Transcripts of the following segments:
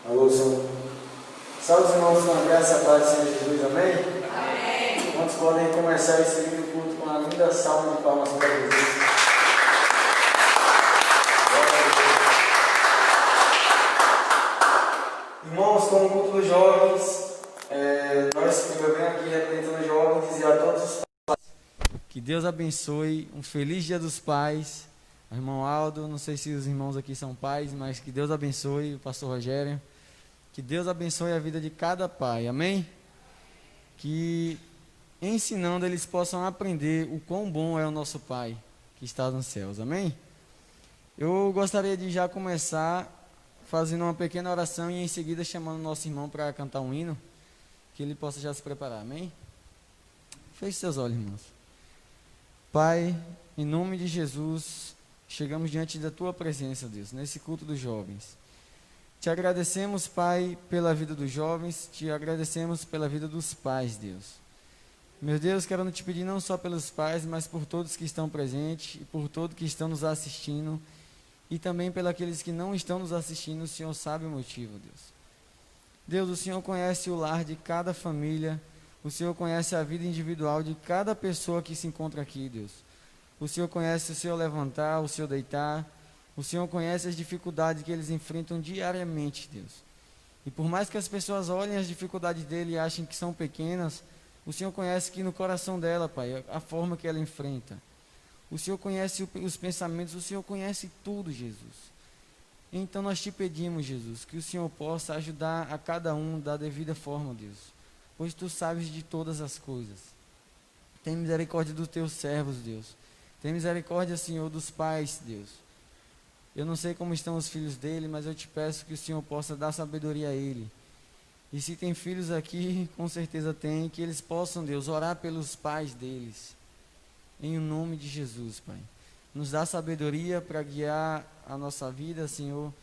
Alô, som. Salve os irmãos com a graça e a paz do Senhor Jesus, amém? Amém. Quantos podem começar esse lindo culto com a linda salva de palmas para Jesus? Irmãos, como culto dos jovens, nós que vem aqui representando os jovens, dizer a todos os pais que Deus abençoe, um feliz Dia dos Pais. Irmão Aldo, não sei se os irmãos aqui são pais, mas que Deus abençoe o pastor Rogério. Que Deus abençoe a vida de cada pai, amém? Que ensinando eles possam aprender o quão bom é o nosso Pai que está nos céus, amém? Eu gostaria de já começar fazendo uma pequena oração e em seguida chamando o nosso irmão para cantar um hino, que ele possa já se preparar, amém? Feche seus olhos, irmãos. Pai, em nome de Jesus, chegamos diante da Tua presença, Deus, nesse culto dos jovens. Te agradecemos, Pai, pela vida dos jovens, te agradecemos pela vida dos pais, Deus. Meu Deus, quero te pedir não só pelos pais, mas por todos que estão presentes e por todos que estão nos assistindo e também pelos aqueles que não estão nos assistindo, o Senhor sabe o motivo, Deus. Deus, o Senhor conhece o lar de cada família, o Senhor conhece a vida individual de cada pessoa que se encontra aqui, Deus. O Senhor conhece o seu levantar, o seu deitar. O Senhor conhece as dificuldades que eles enfrentam diariamente, Deus. E por mais que as pessoas olhem as dificuldades dele e achem que são pequenas, o Senhor conhece que no coração dela, Pai, a forma que ela enfrenta. O Senhor conhece os pensamentos, o Senhor conhece tudo, Jesus. Então nós te pedimos, Jesus, que o Senhor possa ajudar a cada um da devida forma, Deus. Pois Tu sabes de todas as coisas. Tem misericórdia dos Teus servos, Deus. Tem misericórdia, Senhor, dos pais, Deus. Eu não sei como estão os filhos dele, mas eu te peço que o Senhor possa dar sabedoria a ele. E se tem filhos aqui, com certeza tem, que eles possam, Deus, orar pelos pais deles. Em o nome de Jesus, Pai. Nos dá sabedoria para guiar a nossa vida, Senhor.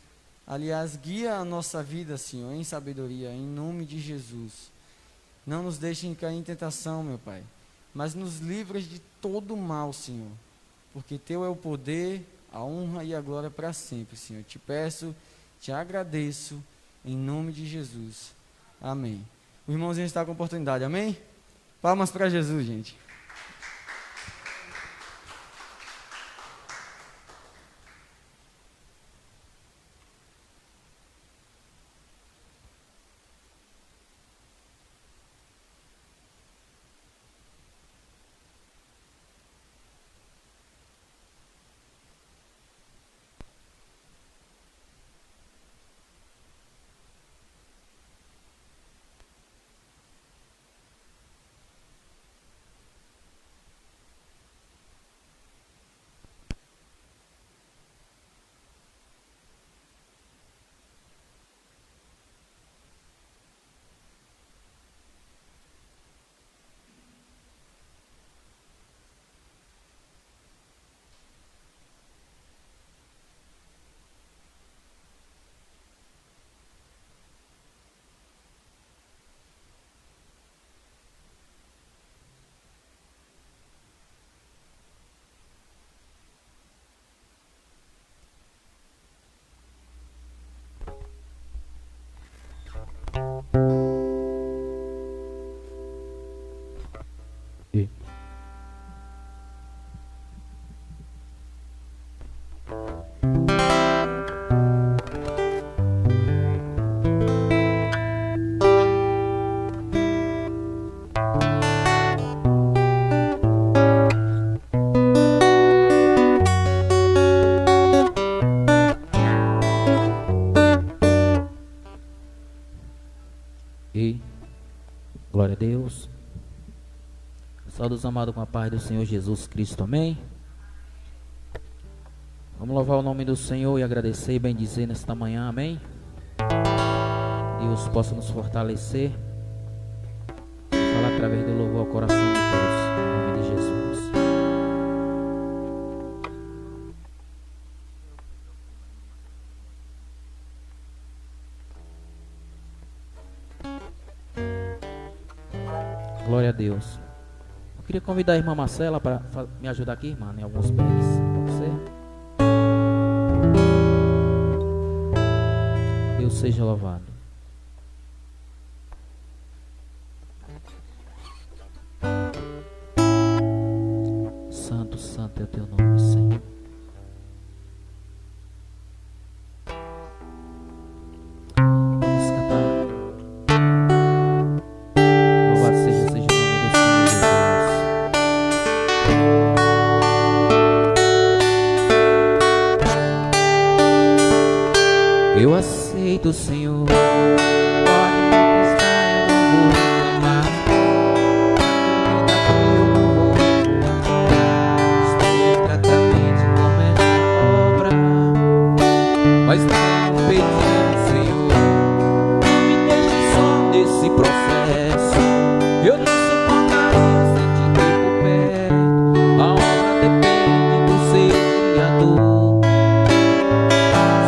Aliás, guia a nossa vida, Senhor, em sabedoria, em nome de Jesus. Não nos deixem cair em tentação, meu Pai, mas nos livres de todo mal, Senhor. Porque Teu é o poder, a honra e a glória para sempre, Senhor. Te peço, te agradeço, em nome de Jesus. Amém. O irmãozinho está com oportunidade, amém? Palmas para Jesus, gente. Glória a Deus. Saudos amados com a paz do Senhor Jesus Cristo, amém? Vamos louvar o nome do Senhor e agradecer e bendizer nesta manhã, amém? Deus possa nos fortalecer, falar através do louvor ao coração de todos, em nome de Jesus. Glória a Deus. Eu queria convidar a irmã Marcela para me ajudar aqui, irmã, em alguns backs. Pode ser? Deus seja louvado. aceito, Senhor. Pode me testar, eu não vou reclamar. Eu não vou recuar. Estou exatamente como essa obra, mas tenho pedido, Senhor, não me deixe só nesse processo. Eu não suportaria sem te ter por perto. A obra depende do seu Criador.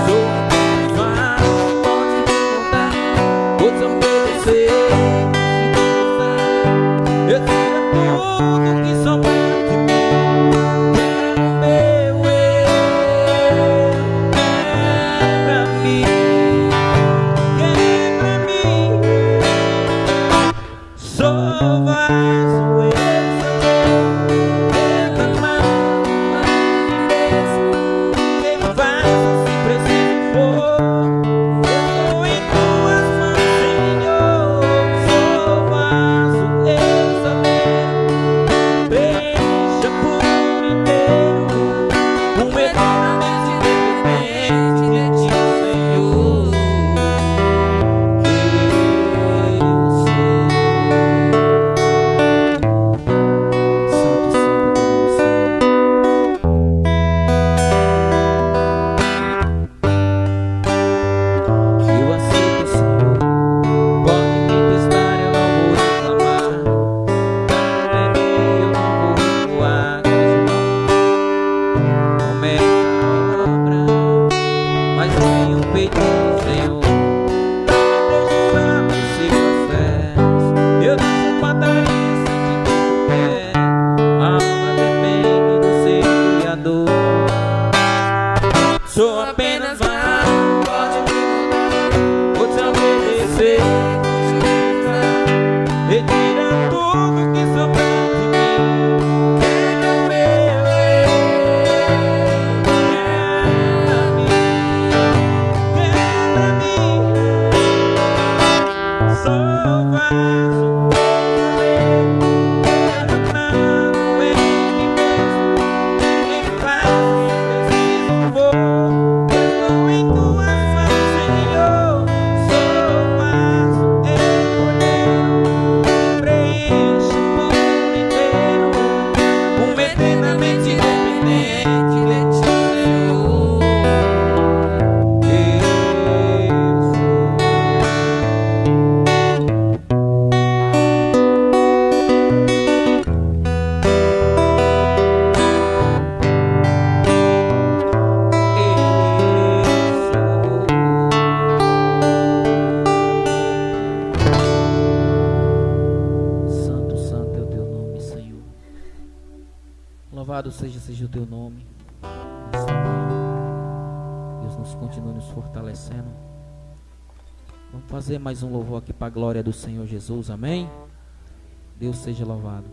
Sou apenas vaso, pode me contar, vou te obedecer. Se precisar, eu tiro tudo que sobrar de mim. Quebra o meu eu, quebra-me, quebra-me. Sou vaso, eu derramado a mim mesmo. Quem vaso se preciso for, eu estou em tuas mãos, Senhor. Sou vaso, exalero, preencha por inteiro, eternamente dependente de ti, Senhor. Eu aceito, Senhor. Pode me testar, eu não vou reclamar. É meu, eu não vou recuar. Começa a obra, mas tenho pedido, Senhor, não me deixe só nesse processo. Eu não suportaria sem te ter por perto. A obra depende do seu Criador. Sou apenas vaso, pode me mudar, vou te obedecer. Retira tudo que sobrar de mim. Quebra o meu eu, quebra-me, quebra-me. Sou vaso, derramado em mim mesmo. Quem faz o que preciso for, eu estou em tuas mãos, Senhor. Sou vaso, escolheiro, preenche por inteiro, eternamente dependente de ti, Senhor. Santo, santo é o teu nome, Senhor. Louvado seja o teu nome. Nesta manhã, Deus nos continue nos fortalecendo. Vamos fazer mais um louvor aqui para a glória do Senhor Jesus, amém? Deus seja louvado.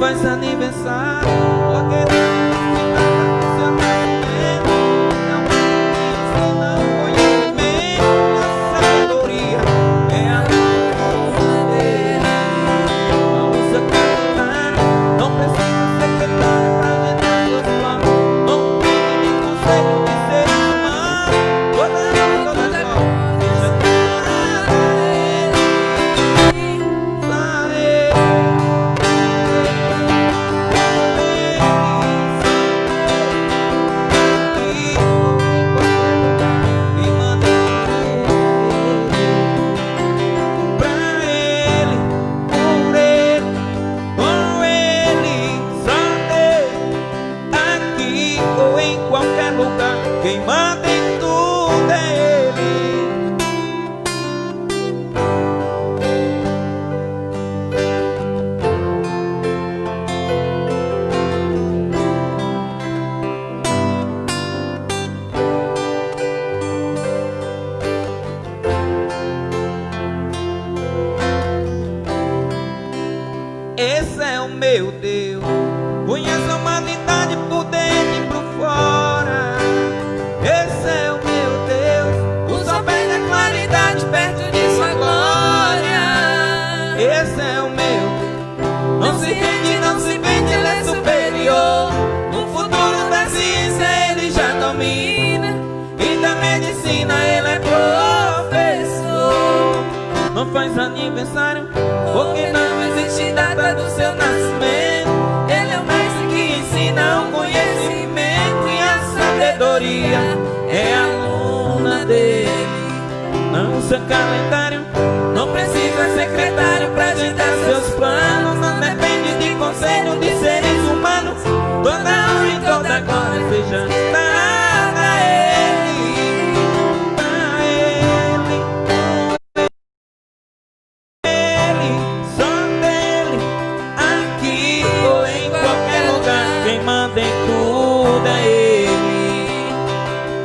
faz aniversário, porque não seu nascimento. Não ensina o conhecimento e a sabedoria. É a luz dele. Não usa calendário, não precisa secretário pra agendar seus planos. Não pede de conselho de seres humanos. Toda glória seja quem manda em tudo é Ele. Esse é o meu Deus, conheço a humanidade por dentro e por fora. Esse é o meu Deus, o sol perde a claridade perto de sua glória. Esse é o meu Deus, não se rende, não se vende, Ele é superior. No futuro da ciência Ele já domina, e da medicina Ele é professor. Não faz aniversário, porque não existe data do seu nascimento. Ele é o mestre que ensina o conhecimento e a sabedoria. É aluna dele. Não usa calendário, não precisa secretário pra agendar seus planos. Não depende de conselho de seres humanos. Toda honra e toda glória seja dada a Ele. Só dele, aqui ou em qualquer lugar. Quem manda em tudo é Ele.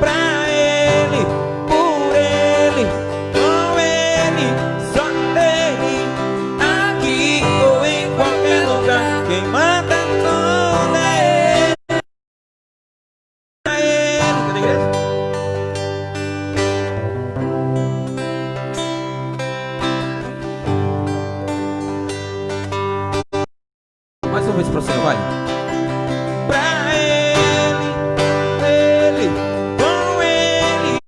Pra Ele, por Ele, com Ele, só dele, aqui ou em qualquer lugar. Quem manda em tudo é Ele. Pra Ele. Cadê a igreja? Mais uma vez pra você, vai. Pra Ele, com Ele,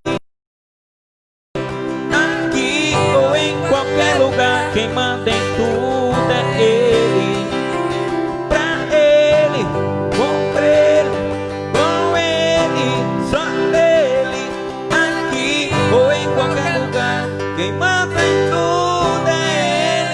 aqui ou em qualquer lugar. Quem manda em tudo é Ele. Pra Ele, com Ele, só dele, aqui ou em qualquer lugar. Quem manda em tudo é Ele.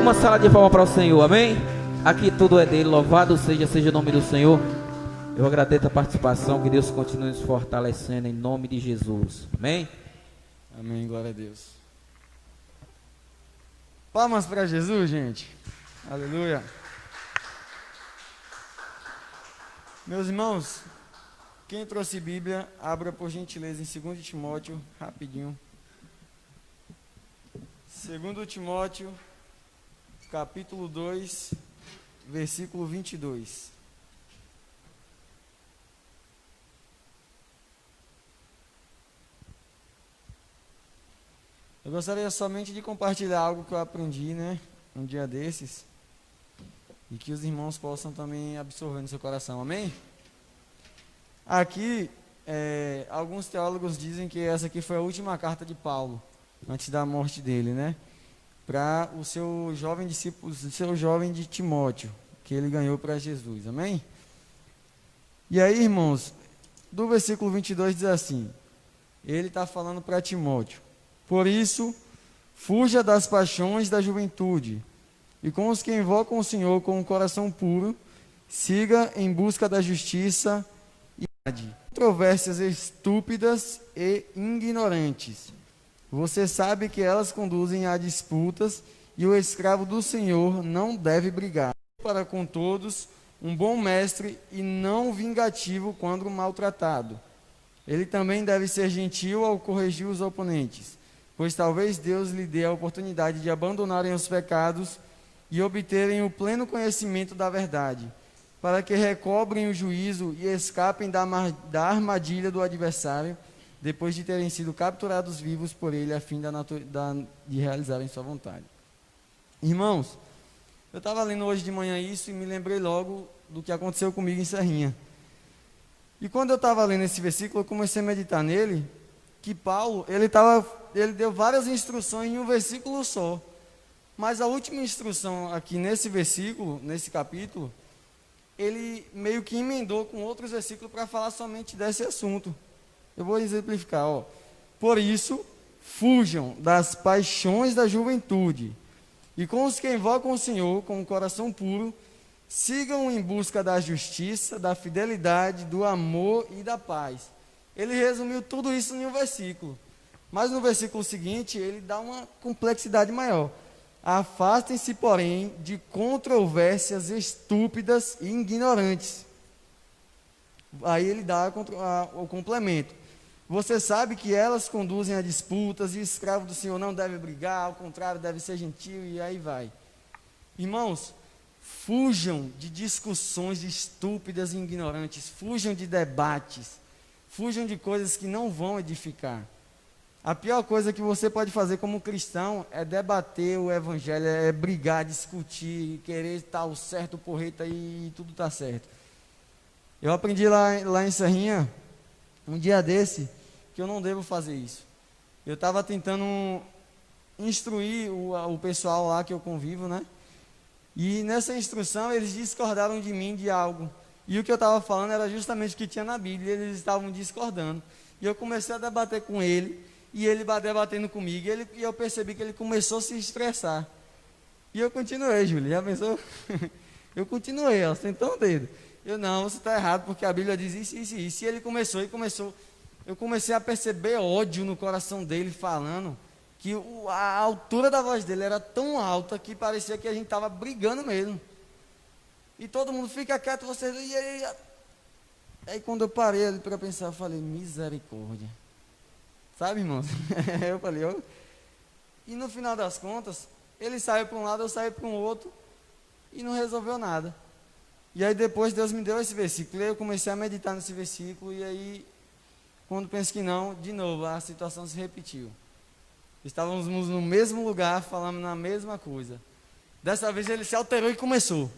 Uma sala de palmas para o Senhor, amém? Aqui tudo é dele, louvado seja o nome do Senhor. Eu agradeço a participação, que Deus continue nos fortalecendo em nome de Jesus, amém? Amém, glória a Deus. Palmas para Jesus, gente. Aleluia. Meus irmãos, quem trouxe Bíblia, abra por gentileza em 2 Timóteo, rapidinho. 2 Timóteo, capítulo 2, versículo 22. Eu gostaria somente de compartilhar algo que eu aprendi, um dia desses, e que os irmãos possam também absorver no seu coração, amém? Aqui, alguns teólogos dizem que essa aqui foi a última carta de Paulo, antes da morte dele, para o seu jovem discípulo, o seu jovem de Timóteo, que ele ganhou para Jesus, amém? E aí, irmãos, do versículo 22 diz assim, ele está falando para Timóteo: por isso, fuja das paixões da juventude, e com os que invocam o Senhor com um coração puro, siga em busca da justiça e controvérsias estúpidas e ignorantes. Você sabe que elas conduzem a disputas e o escravo do Senhor não deve brigar. Para com todos, um bom mestre e não vingativo quando maltratado. Ele também deve ser gentil ao corrigir os oponentes, pois talvez Deus lhe dê a oportunidade de abandonarem os pecados e obterem o pleno conhecimento da verdade, para que recobrem o juízo e escapem da armadilha do adversário, depois de terem sido capturados vivos por ele, a fim de realizarem sua vontade. Irmãos, eu estava lendo hoje de manhã isso e me lembrei logo do que aconteceu comigo em Serrinha. E quando eu estava lendo esse versículo, eu comecei a meditar nele, que Paulo, ele deu várias instruções em um versículo só. Mas a última instrução aqui nesse versículo, nesse capítulo, ele meio que emendou com outros versículos para falar somente desse assunto. Eu vou exemplificar, ó. Por isso, fujam das paixões da juventude, e com os que invocam o Senhor com o coração puro, sigam em busca da justiça, da fidelidade, do amor e da paz. Ele resumiu tudo isso em um versículo. Mas no versículo seguinte, ele dá uma complexidade maior. Afastem-se, porém, de controvérsias estúpidas e ignorantes. Aí ele dá o complemento. Você sabe que elas conduzem a disputas e o escravo do Senhor não deve brigar, ao contrário, deve ser gentil, e aí vai. Irmãos, fujam de discussões estúpidas e ignorantes, fujam de debates, fujam de coisas que não vão edificar. A pior coisa que você pode fazer como cristão é debater o evangelho, é brigar, discutir, querer estar o certo, o correto e tudo está certo. Eu aprendi lá em Serrinha, um dia desse, que eu não devo fazer isso. Eu estava tentando instruir o pessoal lá que eu convivo, né? E nessa instrução eles discordaram de mim de algo. E o que eu estava falando era justamente o que tinha na Bíblia, e eles estavam discordando. E eu comecei a debater com ele, e ele debatendo comigo, e eu percebi que ele começou a se estressar. E eu continuei, Júlio, já pensou? Eu continuei, ó, sentando o dedo. Eu, não, você está errado, porque a Bíblia diz isso, isso e isso. E ele começou, eu comecei a perceber ódio no coração dele falando, que a altura da voz dele era tão alta que parecia que a gente estava brigando mesmo. E todo mundo fica quieto, você... Aí quando eu parei ali para pensar, eu falei, misericórdia. Sabe, irmãos? Eu falei, ó. E no final das contas, ele saiu para um lado, eu saí para um outro, e não resolveu nada. E aí depois Deus me deu esse versículo, e eu comecei a meditar nesse versículo, e aí, quando penso que não, de novo, a situação se repetiu. Estávamos no mesmo lugar, falando na mesma coisa. Dessa vez ele se alterou e começou.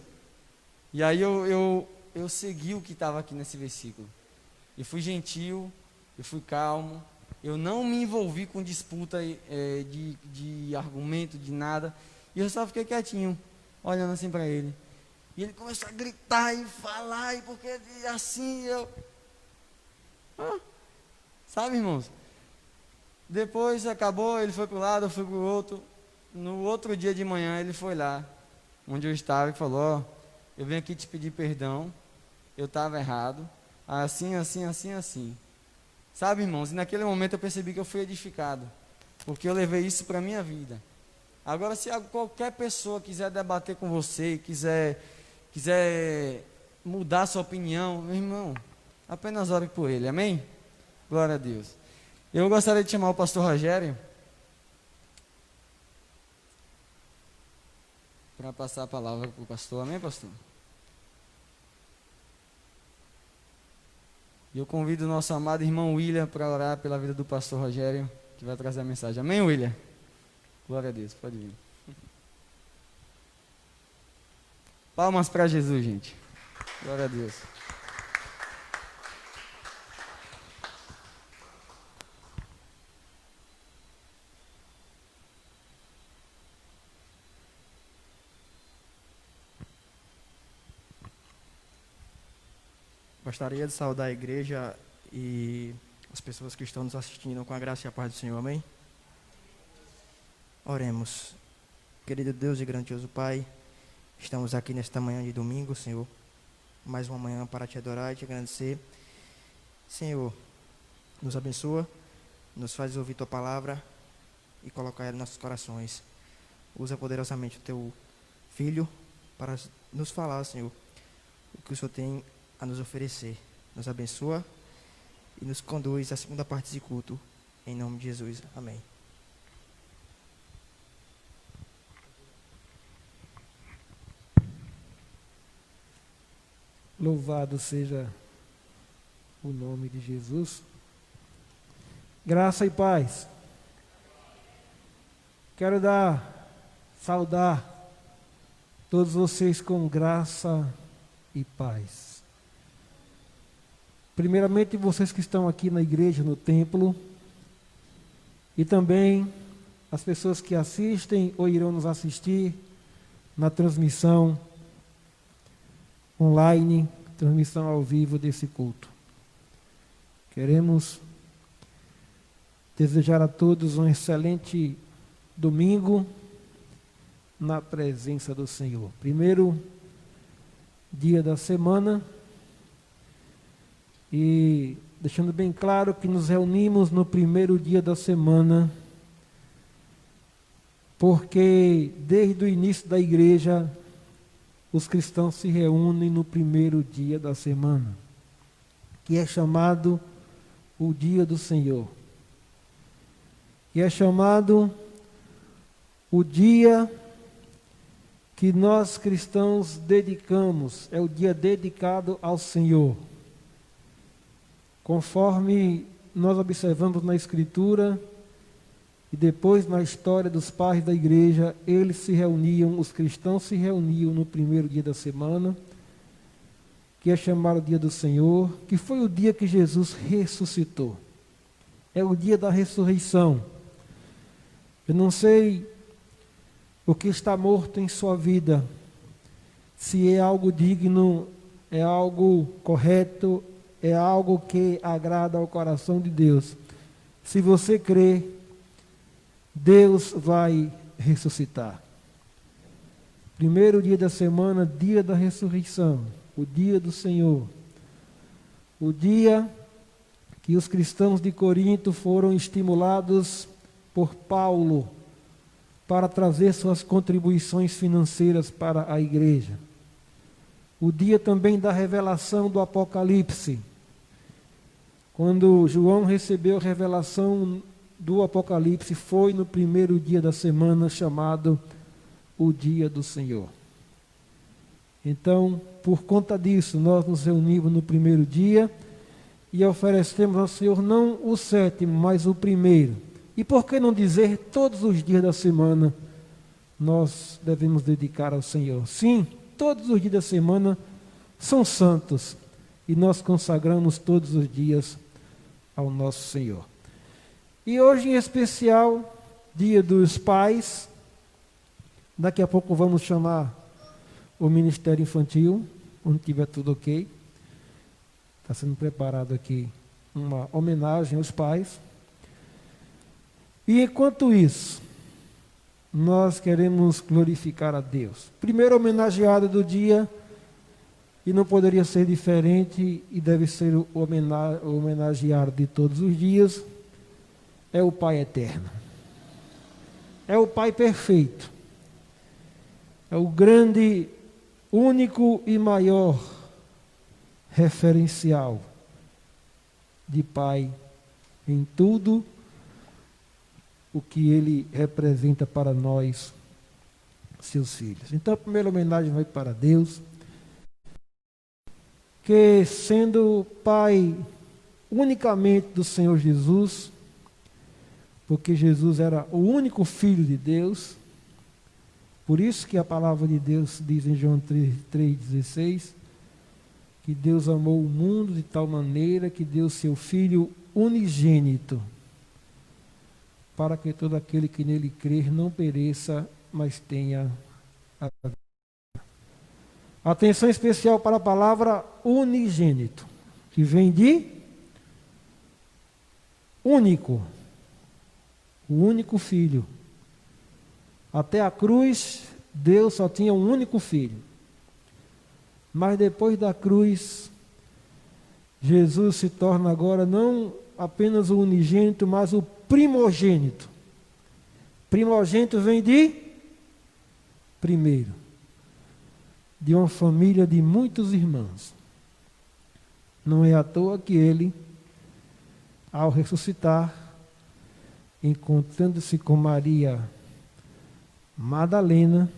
E aí eu segui o que estava aqui nesse versículo. Eu fui gentil, eu fui calmo, eu não me envolvi com disputa de argumento, de nada. E eu só fiquei quietinho, olhando assim para ele. E ele começou a gritar e falar, e porque assim eu... sabe, irmãos? Depois acabou, ele foi para o lado, eu fui para o outro. No outro dia de manhã ele foi lá, onde eu estava, e falou, ó, eu venho aqui te pedir perdão, eu estava errado, assim, assim, assim, assim. Sabe, irmãos, e naquele momento eu percebi que eu fui edificado, porque eu levei isso para a minha vida. Agora, se qualquer pessoa quiser debater com você, quiser mudar sua opinião, meu irmão, apenas ore por ele, amém? Glória a Deus. Eu gostaria de chamar o pastor Rogério para passar a palavra para o pastor, amém, pastor? E eu convido o nosso amado irmão William para orar pela vida do pastor Rogério, que vai trazer a mensagem, amém, William? Glória a Deus, pode vir. Palmas para Jesus, gente. Glória a Deus. Gostaria de saudar a igreja e as pessoas que estão nos assistindo com a graça e a paz do Senhor, amém? Oremos. Querido Deus e grandioso Pai, estamos aqui nesta manhã de domingo, Senhor, mais uma manhã para te adorar e te agradecer. Senhor, nos abençoa, nos faz ouvir tua palavra e colocar ela em nossos corações. Usa poderosamente o teu filho para nos falar, Senhor, o que o Senhor tem a nos oferecer. Nos abençoa e nos conduz à segunda parte desse culto. Em nome de Jesus. Amém. Louvado seja o nome de Jesus. Graça e paz. Quero saudar todos vocês com graça e paz. Primeiramente, vocês que estão aqui na igreja, no templo, e também as pessoas que assistem ou irão nos assistir na transmissão online, transmissão ao vivo desse culto. Queremos desejar a todos um excelente domingo na presença do Senhor. Primeiro dia da semana, e deixando bem claro que nos reunimos no primeiro dia da semana, porque desde o início da igreja, os cristãos se reúnem no primeiro dia da semana, que é chamado o dia do Senhor, que é chamado o dia que nós cristãos dedicamos, é o dia dedicado ao Senhor. Conforme nós observamos na Escritura, e depois na história dos pais da igreja, eles se reuniam, os cristãos se reuniam no primeiro dia da semana, que é chamado o dia do Senhor, que foi o dia que Jesus ressuscitou. É o dia da ressurreição. Eu não sei o que está morto em sua vida, se é algo digno, é algo correto, é algo que agrada ao coração de Deus. Se você crê, Deus vai ressuscitar. Primeiro dia da semana, dia da ressurreição, o dia do Senhor. O dia que os cristãos de Corinto foram estimulados por Paulo para trazer suas contribuições financeiras para a igreja. O dia também da revelação do Apocalipse. Quando João recebeu a revelação do Apocalipse, foi no primeiro dia da semana, chamado o dia do Senhor. Então, por conta disso, nós nos reunimos no primeiro dia e oferecemos ao Senhor não o sétimo, mas o primeiro. E por que não dizer todos os dias da semana nós devemos dedicar ao Senhor? Sim, todos os dias da semana são santos e nós consagramos todos os dias ao nosso Senhor. E hoje em especial, dia dos pais, daqui a pouco vamos chamar o Ministério Infantil, quando tiver tudo ok. Está sendo preparado aqui uma homenagem aos pais. E enquanto isso, nós queremos glorificar a Deus. Primeiro homenageado do dia, e não poderia ser diferente, e deve ser o homenageado de todos os dias, é o Pai Eterno. É o Pai perfeito. É o grande, único e maior referencial de Pai em tudo o que Ele representa para nós, seus filhos. Então a primeira homenagem vai para Deus, que sendo Pai unicamente do Senhor Jesus, porque Jesus era o único Filho de Deus, por isso que a palavra de Deus diz em João 3,16, que Deus amou o mundo de tal maneira que deu seu Filho unigênito, para que todo aquele que nele crer não pereça, mas tenha a vida. Atenção especial para a palavra unigênito, que vem de único, o único Filho. Até a cruz, Deus só tinha um único Filho. Mas depois da cruz, Jesus se torna agora não apenas o unigênito, mas o primogênito. Primogênito vem de primeiro, de uma família de muitos irmãos. Não é à toa que ele, ao ressuscitar, encontrando-se com Maria Madalena,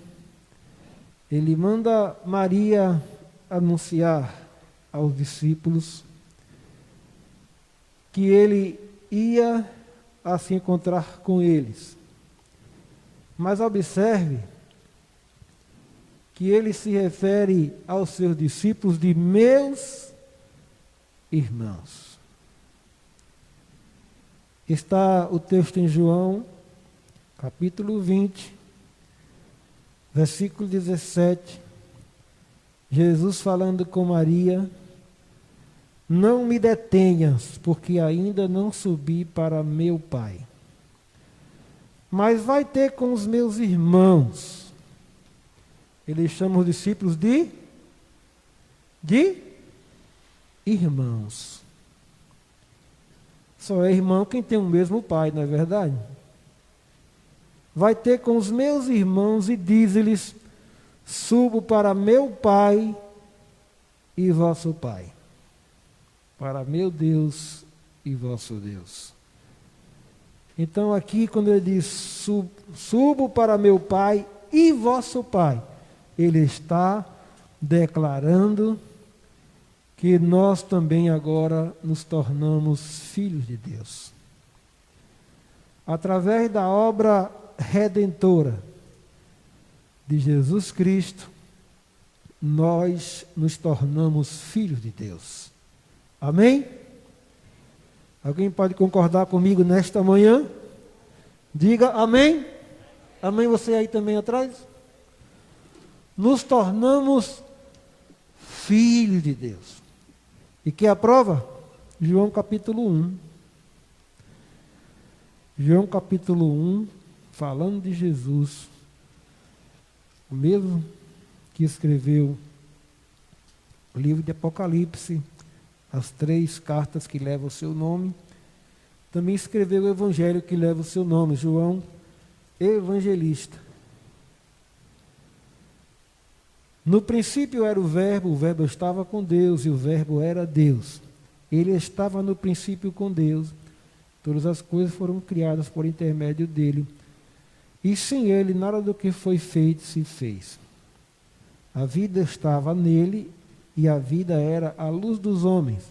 ele manda Maria anunciar aos discípulos que ele ia a se encontrar com eles. Mas observe que ele se refere aos seus discípulos de meus irmãos. Está o texto em João, capítulo 20, versículo 17. Jesus falando com Maria: não me detenhas, porque ainda não subi para meu Pai. Mas vai ter com os meus irmãos. Ele chama os discípulos de irmãos. Só é irmão quem tem o mesmo pai, não é verdade? Vai ter com os meus irmãos e diz-lhes: subo para meu Pai e vosso Pai, para meu Deus e vosso Deus. Então aqui quando ele diz subo para meu Pai e vosso Pai, ele está declarando que nós também agora nos tornamos filhos de Deus. Através da obra redentora de Jesus Cristo, nós nos tornamos filhos de Deus. Amém? Alguém pode concordar comigo nesta manhã? Diga amém. Amém, você aí também atrás? Nos tornamos filhos de Deus. E que é a prova? João capítulo 1. João capítulo 1, falando de Jesus, o mesmo que escreveu o livro de Apocalipse, as 3 cartas que levam o seu nome, também escreveu o evangelho que leva o seu nome, João Evangelista. No princípio era o verbo estava com Deus, e o verbo era Deus. Ele estava no princípio com Deus. Todas as coisas foram criadas por intermédio dele. E sem ele, nada do que foi feito se fez. A vida estava nele, e a vida era a luz dos homens.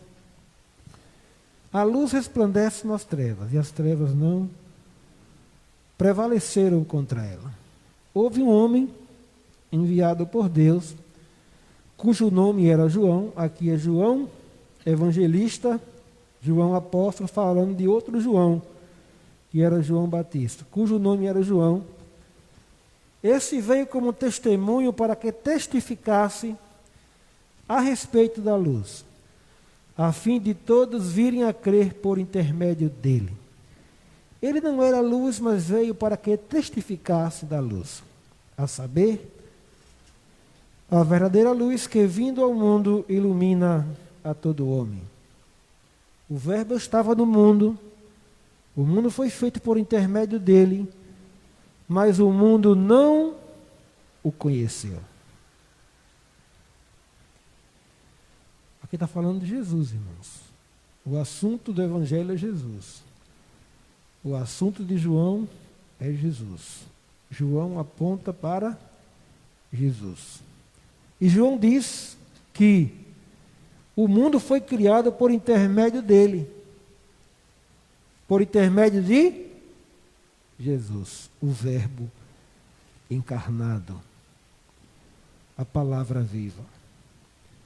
A luz resplandece nas trevas, e as trevas não prevaleceram contra ela. Houve um homem enviado por Deus, cujo nome era João. Aqui é João Evangelista, João Apóstolo, falando de outro João, que era João Batista, cujo nome era João. Esse veio como testemunho para que testificasse a respeito da luz, a fim de todos virem a crer por intermédio dele. Ele não era luz, mas veio para que testificasse da luz, a saber, a verdadeira luz que, vindo ao mundo, ilumina a todo homem. O verbo estava no mundo, o mundo foi feito por intermédio dele, mas o mundo não o conheceu. Aqui está falando de Jesus, irmãos. O assunto do Evangelho é Jesus. O assunto de João é Jesus. João aponta para Jesus. E João diz que o mundo foi criado por intermédio dele. Por intermédio de Jesus, o Verbo encarnado, a palavra viva.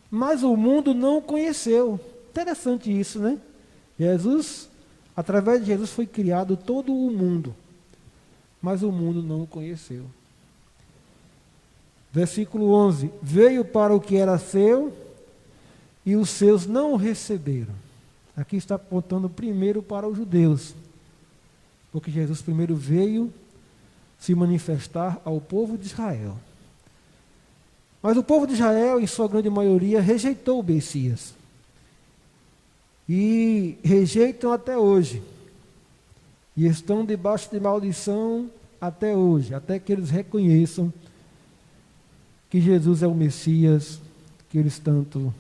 Mas o mundo não o conheceu. Interessante isso, né? Jesus, através de Jesus foi criado todo o mundo, mas o mundo não o conheceu. Versículo 11, veio para o que era seu, e os seus não o receberam. Aqui está apontando primeiro para os judeus, porque Jesus primeiro veio se manifestar ao povo de Israel. Mas o povo de Israel, em sua grande maioria, rejeitou o Messias. E rejeitam até hoje. E estão debaixo de maldição até hoje, até que eles reconheçam que Jesus é o Messias que eles tanto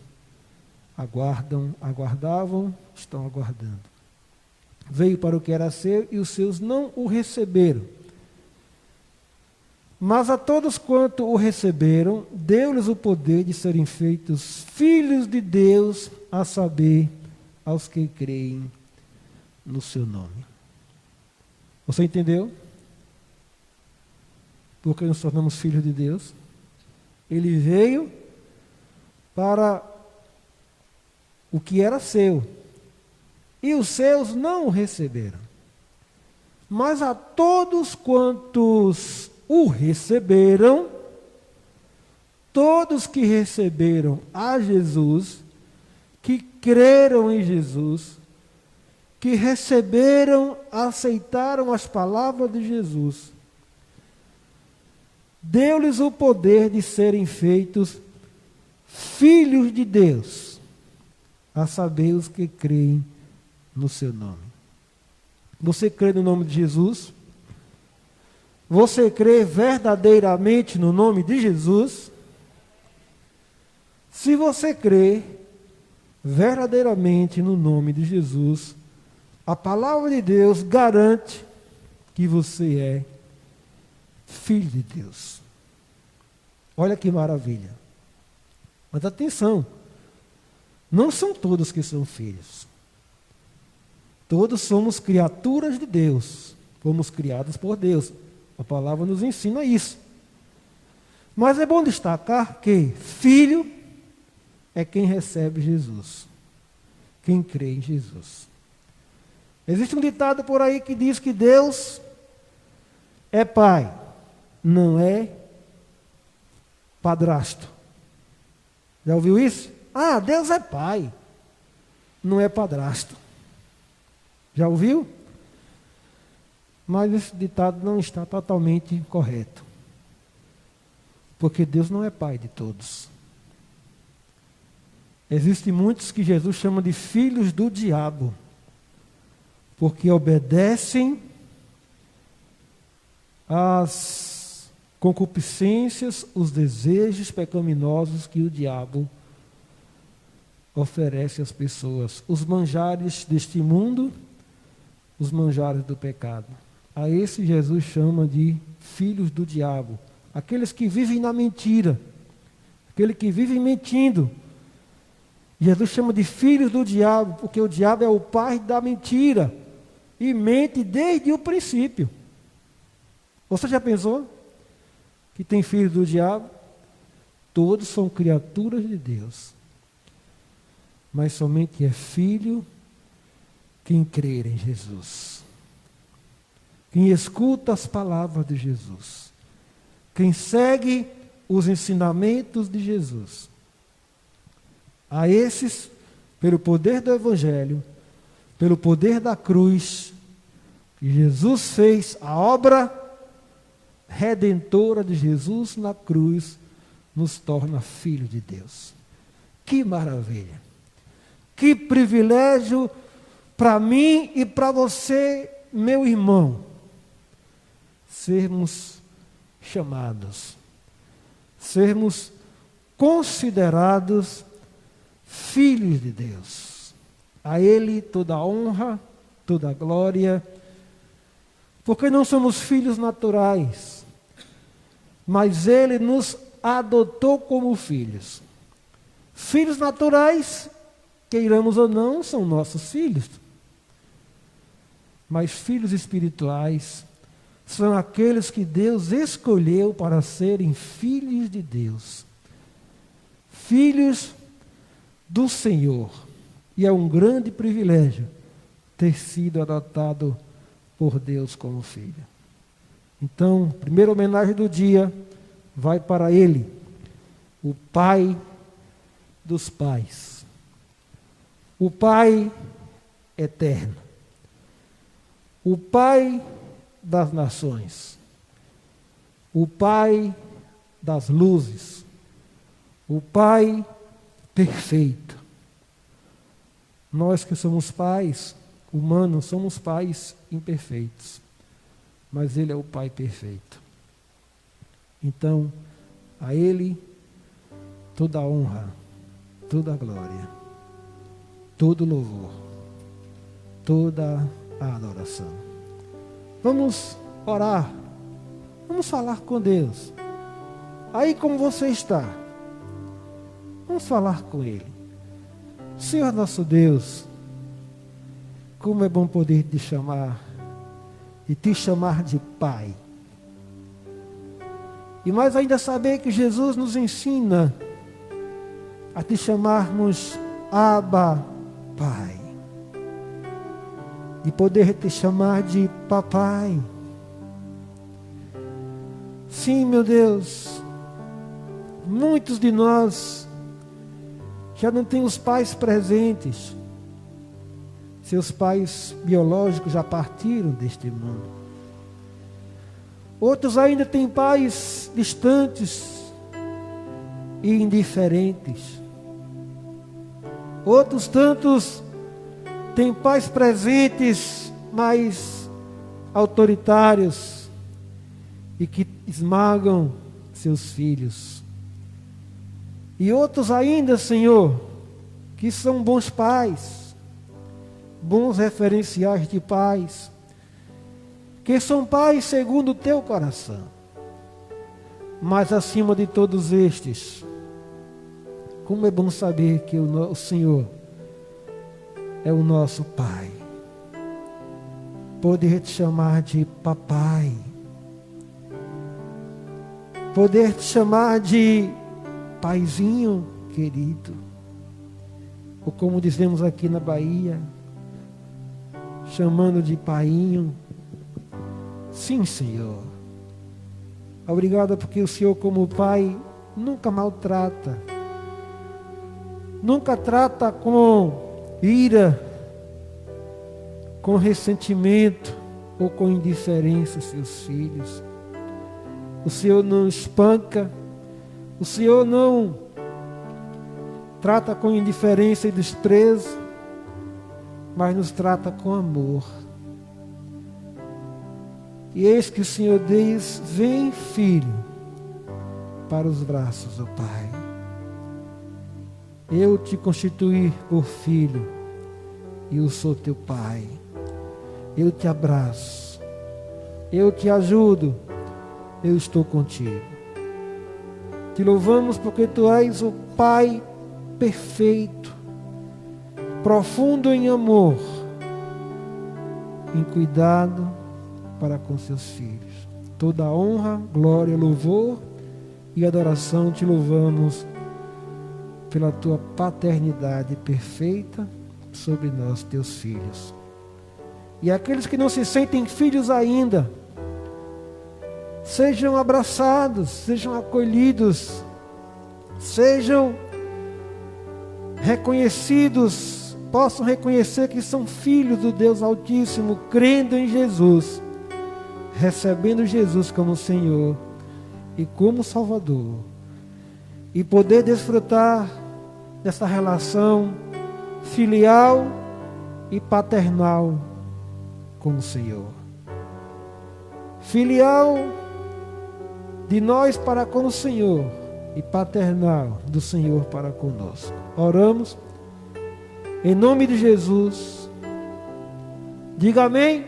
aguardavam, estão aguardando. Veio para o que era seu e os seus não o receberam. Mas a todos quanto o receberam, deu-lhes o poder de serem feitos filhos de Deus, a saber, aos que creem no seu nome. Você entendeu? Porque nos tornamos filhos de Deus. Ele veio para o que era seu, e os seus não o receberam. Mas a todos quantos o receberam, todos que receberam a Jesus, que creram em Jesus, que receberam, aceitaram as palavras de Jesus, deu-lhes o poder de serem feitos filhos de Deus, a saber, os que creem no seu nome. Você crê no nome de Jesus? Você crê verdadeiramente no nome de Jesus? Se você crê verdadeiramente no nome de Jesus, a palavra de Deus garante que você é filho de Deus. Olha que maravilha. Mas atenção, não são todos que são filhos. Todos somos criaturas de Deus. Fomos criados por Deus. A palavra nos ensina isso. Mas é bom destacar que filho é quem recebe Jesus. Quem crê em Jesus. Existe um ditado por aí que diz que Deus é pai, não é padrasto. Já ouviu isso? Ah, Deus é pai, não é padrasto. Já ouviu? Mas esse ditado não está totalmente correto. Porque Deus não é pai de todos. Existem muitos que Jesus chama de filhos do diabo, porque obedecem às concupiscências, os desejos pecaminosos que o diabo oferece às pessoas, os manjares deste mundo, os manjares do pecado. A esse Jesus chama de filhos do diabo, aqueles que vivem na mentira, aqueles que vivem mentindo. Jesus chama de filhos do diabo, porque o diabo é o pai da mentira e mente desde o princípio. Você já pensou que tem filhos do diabo? Todos são criaturas de Deus, mas somente é filho quem crer em Jesus, quem escuta as palavras de Jesus, quem segue os ensinamentos de Jesus. A esses, pelo poder do Evangelho, pelo poder da cruz, que Jesus fez, a obra redentora de Jesus na cruz, nos torna filho de Deus. Que maravilha! Que privilégio para mim e para você, meu irmão, sermos chamados, sermos considerados filhos de Deus. A Ele toda a honra, toda a glória, porque não somos filhos naturais, mas Ele nos adotou como filhos. Filhos naturais, queiramos ou não, são nossos filhos. Mas filhos espirituais são aqueles que Deus escolheu para serem filhos de Deus. Filhos do Senhor. E é um grande privilégio ter sido adotado por Deus como filho. Então, a primeira homenagem do dia vai para Ele, o Pai dos pais. O Pai eterno. O Pai das nações. O Pai das luzes. O Pai perfeito. Nós que somos pais humanos, somos pais imperfeitos. mas Ele é o Pai perfeito. Então, a Ele toda a honra, toda a glória, todo o louvor, toda a adoração. Vamos orar, vamos falar com Deus. Aí como você está, vamos falar com Ele. Senhor nosso Deus, como é bom poder te chamar de Pai. E mais ainda saber que Jesus nos ensina a te chamarmos Abba, Pai. De poder te chamar de Papai. Sim, meu Deus, muitos de nós já não têm os pais presentes. Seus pais biológicos já partiram deste mundo. Outros ainda têm pais distantes e indiferentes. Outros tantos têm pais presentes, mas autoritários e que esmagam seus filhos. E outros ainda, Senhor, que são bons pais, bons referenciais de pais, que são pais segundo o teu coração. Mas acima de todos estes, como é bom saber que o Senhor é o nosso Pai. Poder te chamar de Papai. Poder te chamar de Paizinho querido. Ou como dizemos aqui na Bahia, chamando de Painho. Sim, Senhor. Obrigado porque o Senhor, como Pai, nunca maltrata. Nunca trata com ira, com ressentimento ou com indiferença seus filhos. O Senhor não espanca. O Senhor não trata com indiferença e desprezo, mas nos trata com amor. E eis que o Senhor diz: vem, filho, para os braços do Pai. Eu te constituí por filho, e eu sou teu Pai. Eu te abraço, eu te ajudo, eu estou contigo. Te louvamos porque tu és o Pai perfeito, profundo em amor, em cuidado para com seus filhos. Toda honra, glória, louvor e adoração te louvamos pela tua paternidade perfeita sobre nós, teus filhos. E aqueles que não se sentem filhos ainda, sejam abraçados, sejam acolhidos, sejam reconhecidos, possam reconhecer que são filhos do Deus Altíssimo, crendo em Jesus, recebendo Jesus como Senhor e como Salvador, e poder desfrutar dessa relação filial e paternal com o Senhor. Filial de nós para com o Senhor e paternal do Senhor para conosco. Oramos em nome de Jesus. Diga amém.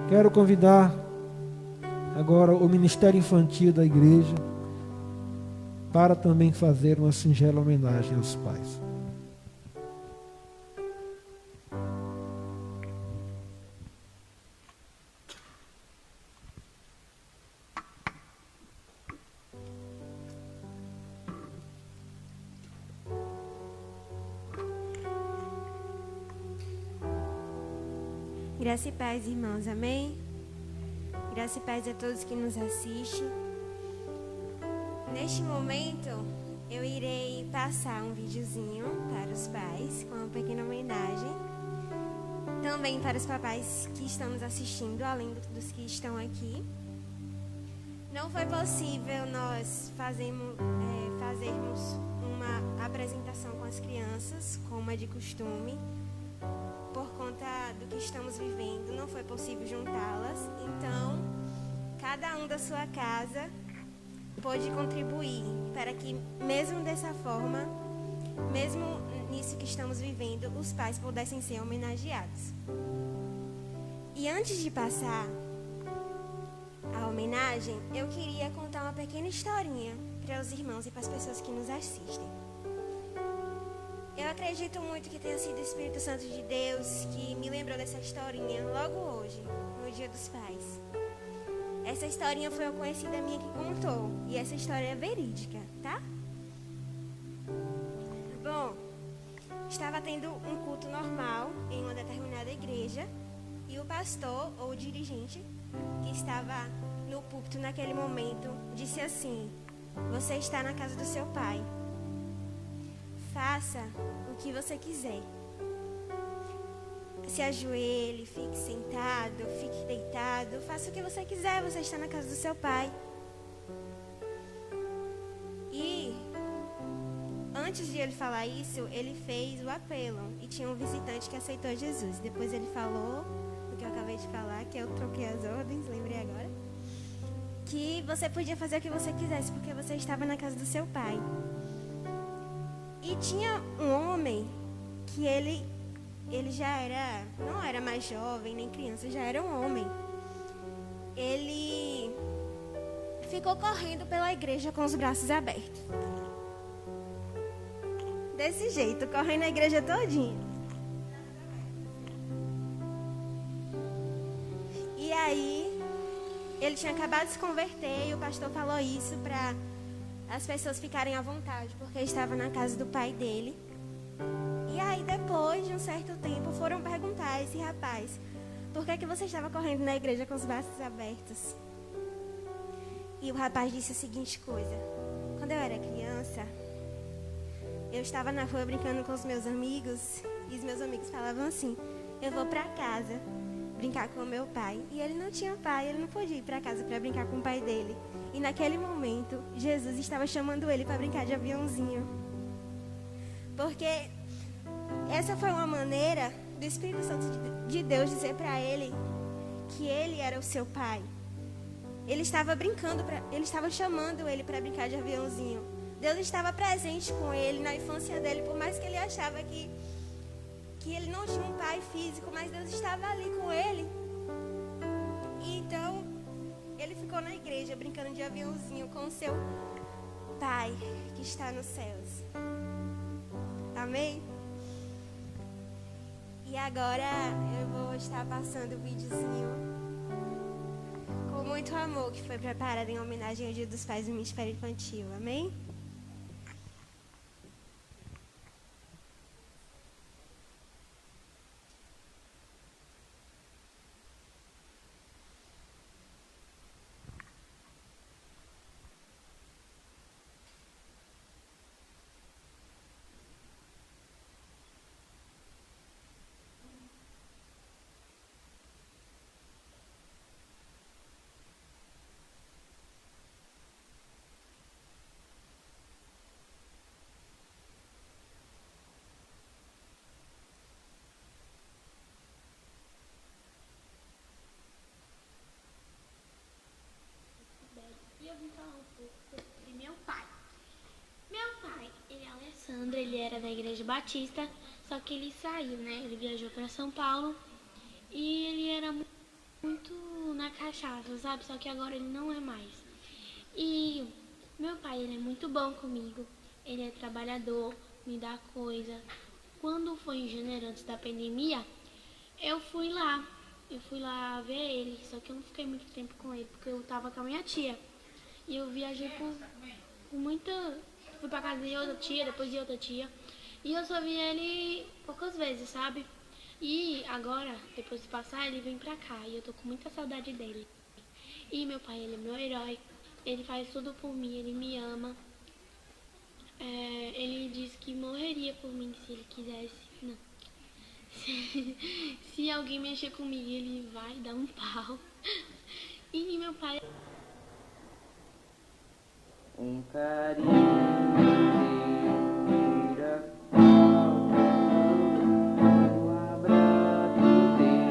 Quero convidar agora o Ministério Infantil da igreja para também fazer uma singela homenagem aos pais. Graça e paz, irmãos, amém? Graça e paz a todos que nos assistem. Neste momento, eu irei passar um videozinho para os pais, com uma pequena homenagem. Também para os papais que estão nos assistindo, além dos que estão aqui. Não foi possível nós fazermos uma apresentação com as crianças, como é de costume, por conta do que estamos vivendo, não foi possível juntá-las. Então, cada um da sua casa pôde contribuir para que, mesmo dessa forma, mesmo nisso que estamos vivendo, os pais pudessem ser homenageados. E antes de passar a homenagem, eu queria contar uma pequena historinha para os irmãos e para as pessoas que nos assistem. Eu acredito muito que tenha sido o Espírito Santo de Deus que me lembrou dessa historinha logo hoje, no Dia dos Pais. Essa historinha foi uma conhecida minha que contou, e essa história é verídica, tá? Bom, estava tendo um culto normal em uma determinada igreja, e o pastor ou o dirigente que estava no púlpito naquele momento disse assim: você está na casa do seu pai. Faça o que você quiser. Se ajoelhe, fique sentado, fique deitado, faça o que você quiser, você está na casa do seu pai. E antes de ele falar isso, ele fez o apelo e tinha um visitante que aceitou Jesus. Depois ele falou o que eu acabei de falar, que eu troquei as ordens, lembrei agora, que você podia fazer o que você quisesse porque você estava na casa do seu pai. E tinha um homem que ele já era, não era mais jovem nem criança, já era um homem. Ele ficou correndo pela igreja com os braços abertos. Desse jeito, correndo a igreja todinha. E aí, ele tinha acabado de se converter e o pastor falou isso para as pessoas ficarem à vontade, porque estava na casa do pai dele. E aí, depois de um certo tempo, foram perguntar a esse rapaz: por que você estava correndo na igreja com os braços abertos? E o rapaz disse a seguinte coisa: quando eu era criança, eu estava na rua brincando com os meus amigos, e os meus amigos falavam assim: eu vou para casa brincar com o meu pai. E ele não tinha pai, ele não podia ir para casa para brincar com o pai dele. E naquele momento, Jesus estava chamando ele para brincar de aviãozinho. Porque essa foi uma maneira do Espírito Santo de Deus dizer para ele que ele era o seu pai. Ele estava brincando, ele estava chamando ele para brincar de aviãozinho. Deus estava presente com ele na infância dele, por mais que ele achava que ele não tinha um pai físico, mas Deus estava ali com ele. E então, ele ficou na igreja brincando de aviãozinho com o seu pai que está nos céus. Amém? E agora eu vou estar passando o videozinho com muito amor, que foi preparado em homenagem ao Dia dos Pais do Ministério Infantil. Amém? E eu vim falar um pouco sobre meu pai. Meu pai, ele é Alessandro, ele era da Igreja Batista, só que ele saiu, né? Ele viajou para São Paulo e ele era muito na cachaça, sabe? Só que agora ele não é mais. E meu pai, ele é muito bom comigo, ele é trabalhador, me dá coisa. Quando foi em janeiro, antes da pandemia, eu fui lá ver ele, só que eu não fiquei muito tempo com ele, porque eu tava com a minha tia. E eu viajei por muita... Fui pra casa de outra tia, depois de outra tia. E eu só vi ele poucas vezes, sabe? E agora, depois de passar, ele vem pra cá. E eu tô com muita saudade dele. E meu pai, ele é meu herói. Ele faz tudo por mim, ele me ama. Ele disse que morreria por mim se ele quisesse. Não. Se alguém mexer comigo, ele vai dar um pau. E meu pai... Um carinho que tira qualquer dor, um abraço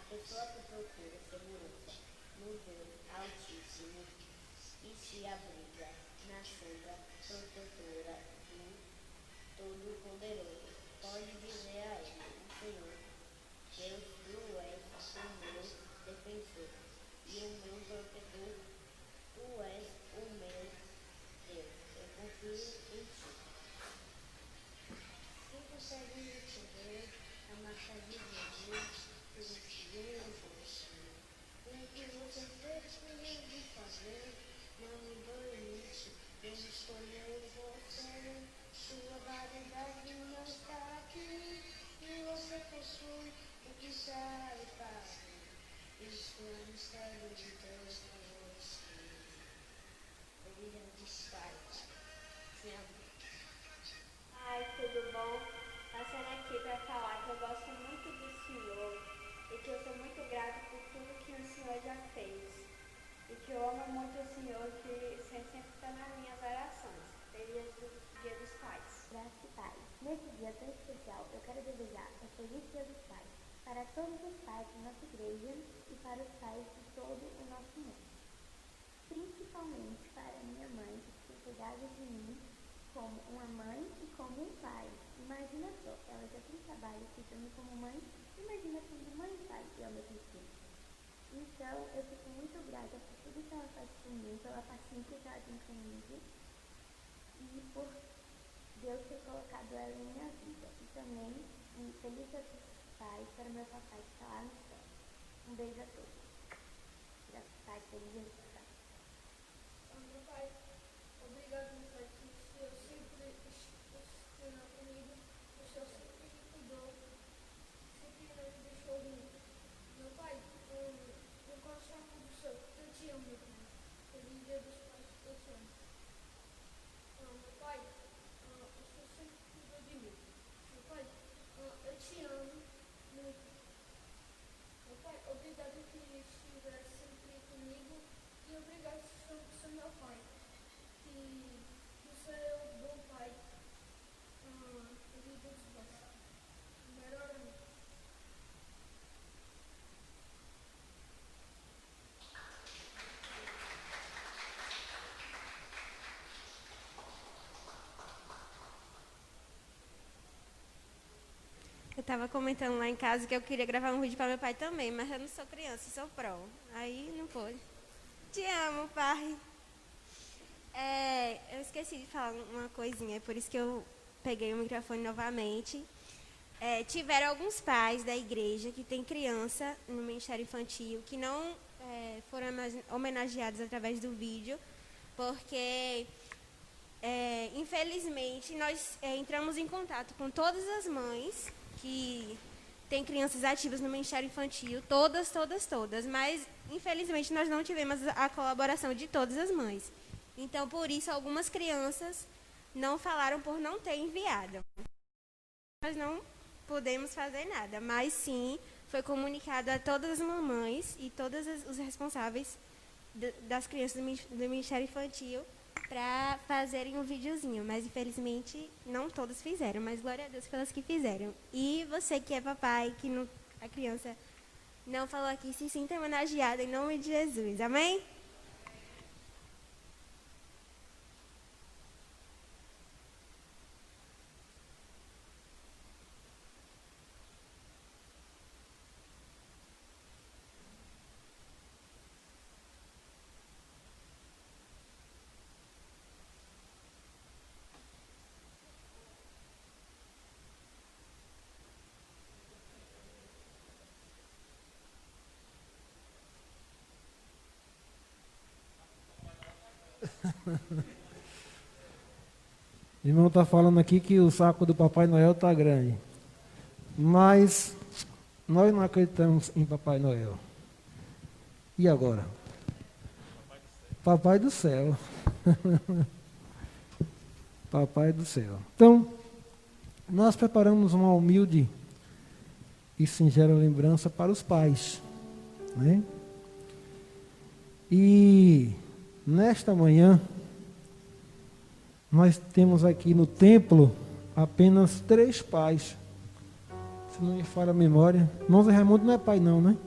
pessoa que procura segurança no Deus Altíssimo e se abriga na sombra protetora do Todo-Poderoso, pode dizer a ele, o Senhor, Deus, tu és o meu defensor e o meu protetor, tu és o meu Deus, eu confio em ti. Se consegue receber a marca de Jesus, o que você precisa de fazer, não mudou isso. Deus escolheu você, sua variedade não está aqui, e você possui o que sabe fazer. Isso é um mistério de Deus para você. Obrigado, Pai. Te amo. Ai, tudo bom? Passando aqui para falar que eu gosto muito do Senhor e que eu sou muito grata por tudo que o Senhor já fez. E que eu amo muito o Senhor que sempre está nas minhas orações. Feliz Dia dos Pais. Graças e paz. Nesse dia tão especial, eu quero desejar um feliz Dia dos Pais para todos os pais da nossa igreja e para os pais de todo o nosso mundo. Principalmente para minha mãe, que tem cuidado de mim como uma mãe e como um pai. Imagina só, ela já tem trabalho cuidando como mãe, imagina sendo mãe e pai ao mesmo tempo. Então, eu fico muito grata por tudo que ela faz por mim, pela paciência que ela tem comigo e por Deus ter colocado ela em minha vida. E também, um feliz Dia dos Pais para meu papai que está lá no céu. Um beijo a todos. Graças a Deus, feliz Dia dos Pais. Meu Pai, obrigado, meu Pai, que o Senhor sempre esteve comigo, o Senhor sempre me cuidou, sempre não me deixou ruim. Meu Pai, no coração do Senhor, eu te amo, meu Pai. Feliz Dia dos Pais, eu te amo. Meu Pai, o Senhor sempre cuidou de mim. Meu Pai, eu te amo muito. Meu Pai, obrigado que estiver sempre comigo e obrigado por ser meu Pai. Que você é um bom Pai. Feliz Dia dos Pais. Melhor amigo. Eu estava comentando lá em casa que eu queria gravar um vídeo para meu pai também, mas eu não sou criança, sou pró. Aí não pôde. Te amo, pai. Eu esqueci de falar uma coisinha, é por isso que eu peguei o microfone novamente. Tiveram alguns pais da igreja que têm criança no Ministério Infantil que não foram homenageados através do vídeo, porque infelizmente nós entramos em contato com todas as mães que têm crianças ativas no Ministério Infantil, todas, mas infelizmente nós não tivemos a colaboração de todas as mães. Então, por isso, algumas crianças não falaram por não ter enviado. Nós não podemos fazer nada, mas sim foi comunicado a todas as mamães e todos os responsáveis das crianças do Ministério Infantil para fazerem um videozinho, mas infelizmente não todos fizeram, mas glória a Deus pelas que fizeram. E você que é papai, que não, a criança não falou aqui, se sinta homenageada em nome de Jesus, amém? O irmão está falando aqui que o saco do Papai Noel está grande. Mas nós não acreditamos em Papai Noel. E agora? Papai do céu. Papai do céu. Então, nós preparamos uma humilde e singela lembrança para os pais, né? E nesta manhã, nós temos aqui no templo apenas 3 pais. Se não me falha a memória. Irmão Zé Raimundo não é pai não, né?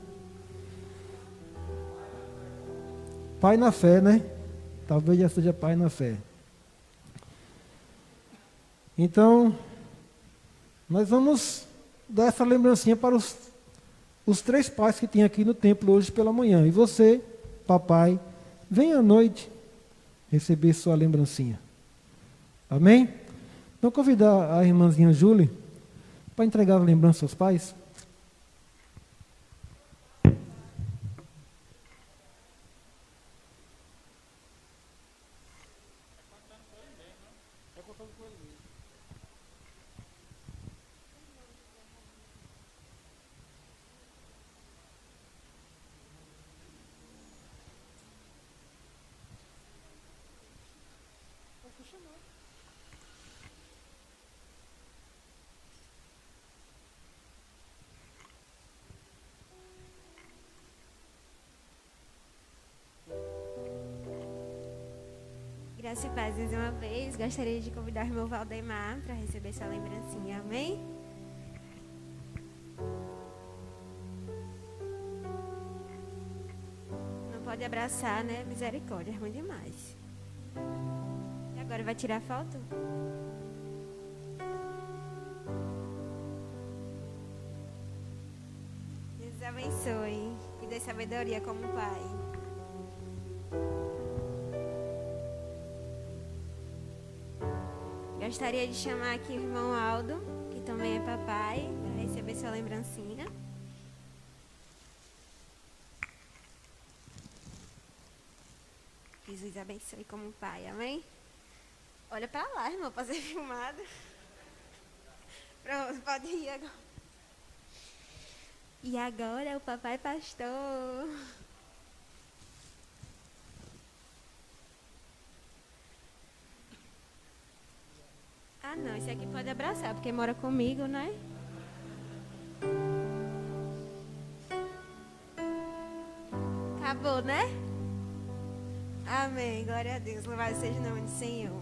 pai na fé, né? Talvez já seja pai na fé. Então, nós vamos dar essa lembrancinha para os 3 pais que tem aqui no templo hoje pela manhã. E você, papai, venha à noite receber sua lembrancinha. Amém? Então, convidar a irmãzinha Júlia para entregar a lembrança aos pais. Graça e paz mais uma vez. Gostaria de convidar o irmão Valdemar para receber sua lembrancinha. Amém? Não pode abraçar, né? Misericórdia, é ruim demais. E agora vai tirar foto? Deus abençoe e dê sabedoria como pai. Gostaria de chamar aqui o irmão Aldo, que também é papai, para receber sua lembrancinha. Jesus abençoe como pai, amém? Olha para lá, irmão, para ser filmado. Pronto, pode ir agora. E agora o papai pastor. Ah, não, esse aqui pode abraçar, porque mora comigo, né? Acabou, né? Amém, glória a Deus, louvado seja o nome do Senhor.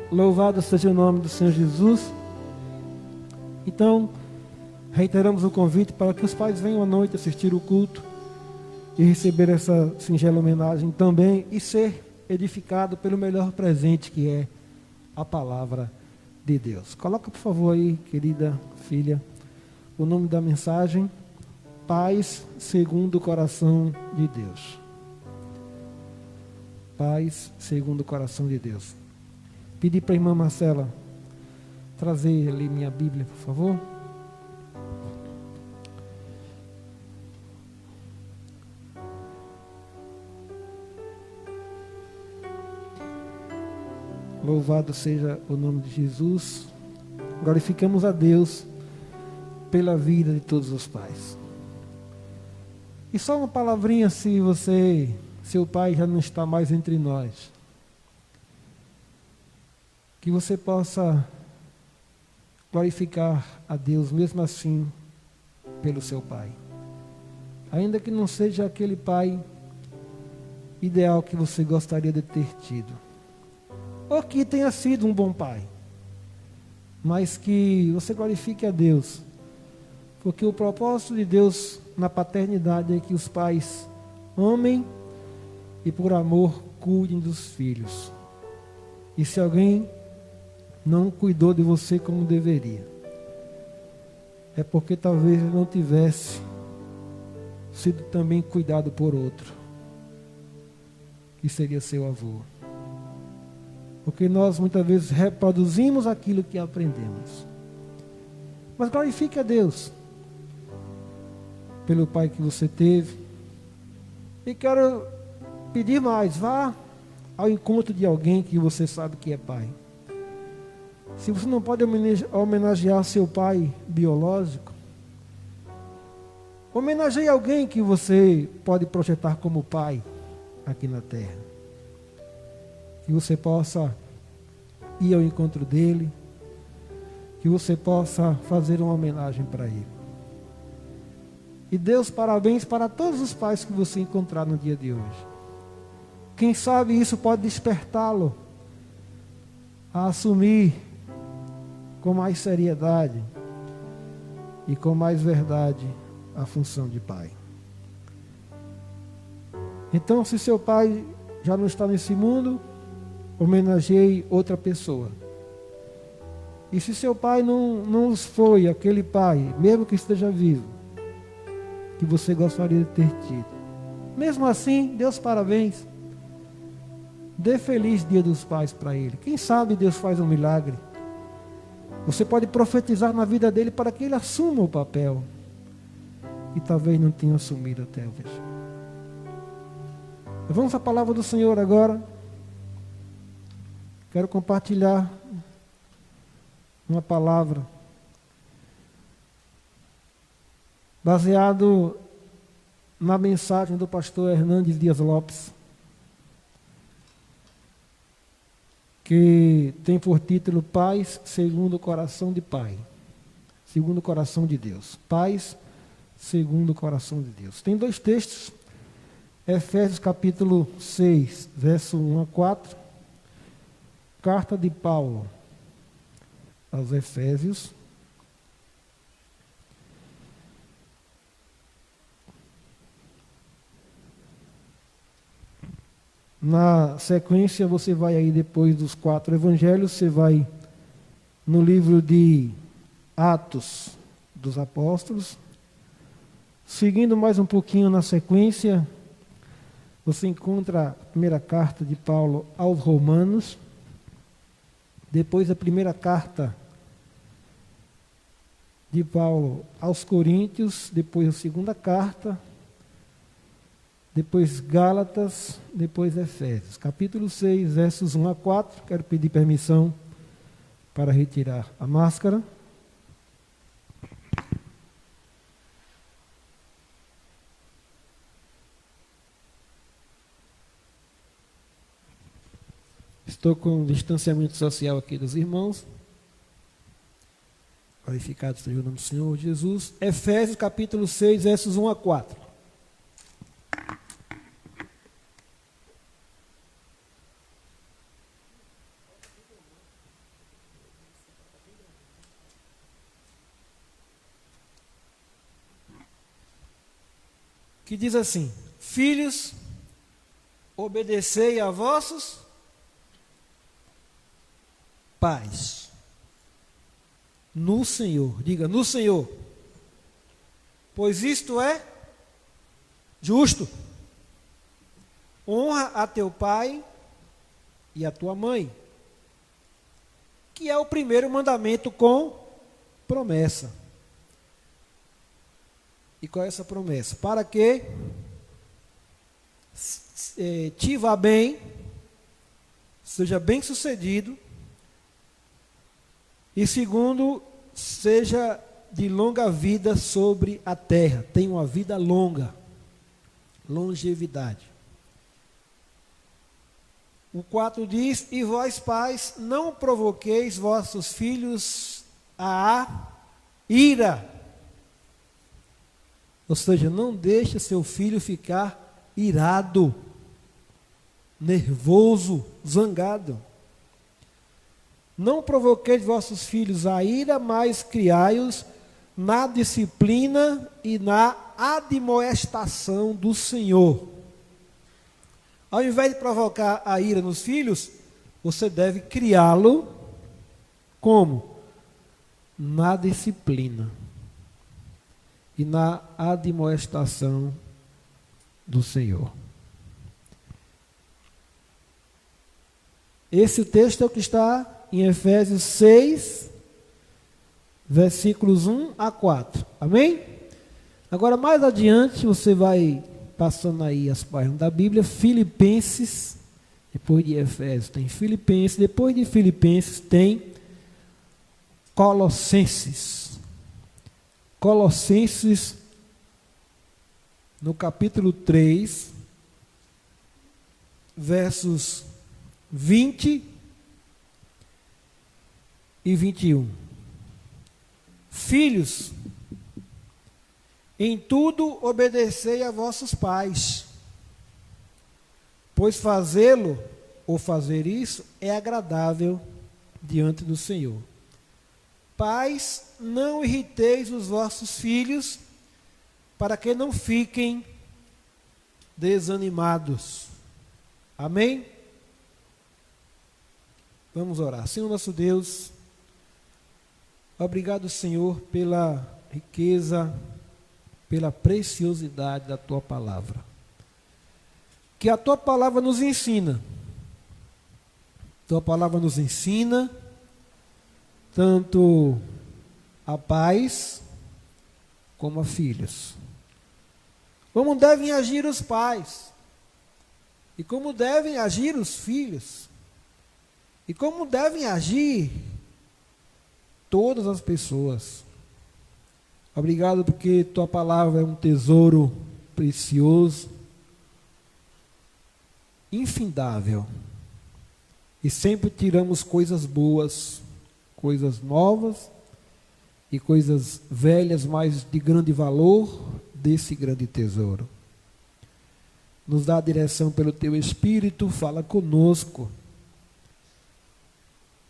Louvado seja o nome do Senhor Jesus. Então, reiteramos o convite para que os pais venham à noite assistir o culto e receber essa singela homenagem também e ser edificado pelo melhor presente que é a palavra de Deus. Coloca, por favor, aí, querida filha, o nome da mensagem: Paz segundo o coração de Deus. Paz segundo o coração de Deus. Pedi para a irmã Marcela trazer ali minha Bíblia, por favor. Louvado seja o nome de Jesus. Glorificamos a Deus pela vida de todos os pais. E só uma palavrinha, se seu pai já não está mais entre nós. Que você possa glorificar a Deus mesmo assim pelo seu pai. Ainda que não seja aquele pai ideal que você gostaria de ter tido. Ou que tenha sido um bom pai. Mas que você glorifique a Deus. Porque o propósito de Deus na paternidade é que os pais amem e por amor cuidem dos filhos. E se alguém não cuidou de você como deveria, é porque talvez ele não tivesse sido também cuidado por outro, que seria seu avô. Porque nós muitas vezes reproduzimos aquilo que aprendemos. Mas glorifique a Deus pelo pai que você teve. E quero pedir mais, vá ao encontro de alguém que você sabe que é pai. Se você não pode homenagear seu pai biológico, homenageie alguém que você pode projetar como pai aqui na terra. Que você possa ir ao encontro dele, que você possa fazer uma homenagem para ele. E Deus, parabéns para todos os pais que você encontrar no dia de hoje. Quem sabe isso pode despertá-lo a assumir com mais seriedade e com mais verdade a função de pai. Então, se seu pai já não está nesse mundo, homenageie outra pessoa. E se seu pai não foi aquele pai, mesmo que esteja vivo, que você gostaria de ter tido, mesmo assim, dê os parabéns. Dê feliz Dia dos Pais para ele. Quem sabe Deus faz um milagre. Você pode profetizar na vida dele para que ele assuma o papel que talvez não tenha assumido até hoje. Vamos à palavra do Senhor agora. Quero compartilhar uma palavra baseado na mensagem do pastor Hernandes Dias Lopes, que tem por título Paz segundo o coração de Pai, segundo o coração de Deus. Paz segundo o coração de Deus. Tem dois textos, Efésios capítulo 6, verso 1 a 4, carta de Paulo aos Efésios. Na sequência, você vai aí depois dos 4 evangelhos, você vai no livro de Atos dos Apóstolos. Seguindo mais um pouquinho na sequência, você encontra a primeira carta de Paulo aos Romanos, depois a primeira carta de Paulo aos Coríntios, depois a segunda carta, depois Gálatas, depois Efésios. Capítulo 6, versos 1 a 4. Quero pedir permissão para retirar a máscara. Estou com distanciamento social aqui dos irmãos. Glorificado seja o nome do Senhor Jesus. Efésios capítulo 6, versos 1 a 4. Que diz assim: filhos, obedecei a vossos pais no Senhor. Diga, no Senhor. Pois isto é justo. Honra a teu pai e a tua mãe, que é o primeiro mandamento com promessa. E qual é essa promessa? Para que te vá bem, seja bem sucedido, e segundo, seja de longa vida sobre a terra. Tenha uma vida longa, longevidade. O 4 diz: e vós pais, não provoqueis vossos filhos a ira. Ou seja, não deixe seu filho ficar irado, nervoso, zangado. Não provoqueis vossos filhos a ira, mas criai-os na disciplina e na admoestação do Senhor. Ao invés de provocar a ira nos filhos, você deve criá-lo como? Na disciplina e na admoestação do Senhor. Esse texto é o que está em Efésios 6, versículos 1 a 4. Amém? Agora, mais adiante, você vai passando aí as páginas da Bíblia. Filipenses, depois de Efésios tem Filipenses, depois de Filipenses tem Colossenses. Colossenses, no capítulo 3, versos 20 e 21. Filhos, em tudo obedecei a vossos pais, pois fazê-lo ou fazer isso é agradável diante do Senhor. Pais, não irriteis os vossos filhos, para que não fiquem desanimados. Amém? Vamos orar. Senhor nosso Deus, obrigado, Senhor, pela riqueza, pela preciosidade da Tua palavra. Que a Tua palavra nos ensina. Tua palavra nos ensina tanto a pais como a filhos. Como devem agir os pais. E como devem agir os filhos. E como devem agir todas as pessoas. Obrigado porque Tua palavra é um tesouro precioso, infindável. E sempre tiramos coisas boas, coisas novas e coisas velhas, mas de grande valor desse grande tesouro. Nos dá a direção pelo Teu Espírito, fala conosco.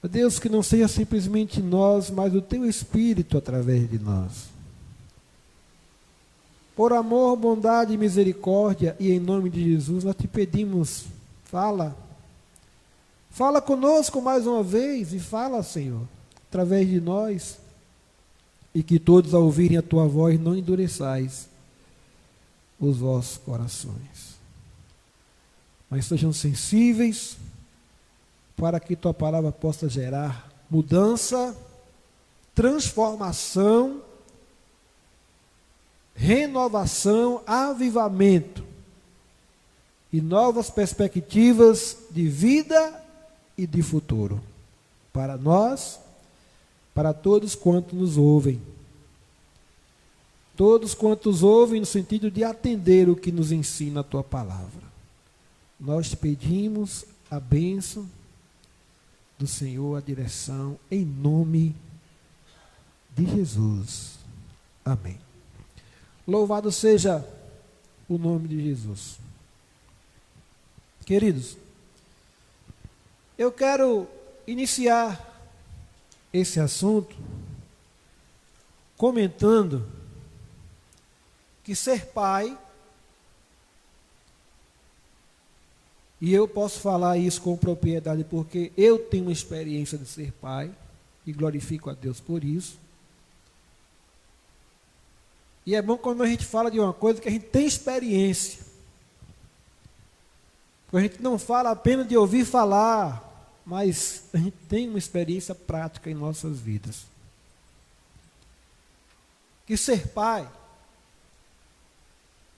Deus, que não seja simplesmente nós, mas o Teu Espírito através de nós. Por amor, bondade e misericórdia, e em nome de Jesus, nós Te pedimos, fala. Fala conosco mais uma vez, e fala, Senhor, através de nós, e que todos ao ouvirem a Tua voz não endureçais os vossos corações. Mas sejam sensíveis, para que Tua palavra possa gerar mudança, transformação, renovação, avivamento e novas perspectivas de vida e de futuro para nós, para todos quantos nos ouvem. Todos quantos ouvem no sentido de atender o que nos ensina a Tua palavra. Nós te pedimos a bênção do Senhor, a direção, em nome de Jesus. Amém. Louvado seja o nome de Jesus. Queridos, eu quero iniciar esse assunto comentando que ser pai, e eu posso falar isso com propriedade porque eu tenho uma experiência de ser pai e glorifico a Deus por isso. E é bom quando a gente fala de uma coisa que a gente tem experiência. Porque a gente não fala apenas de ouvir falar, mas a gente tem uma experiência prática em nossas vidas. Que ser pai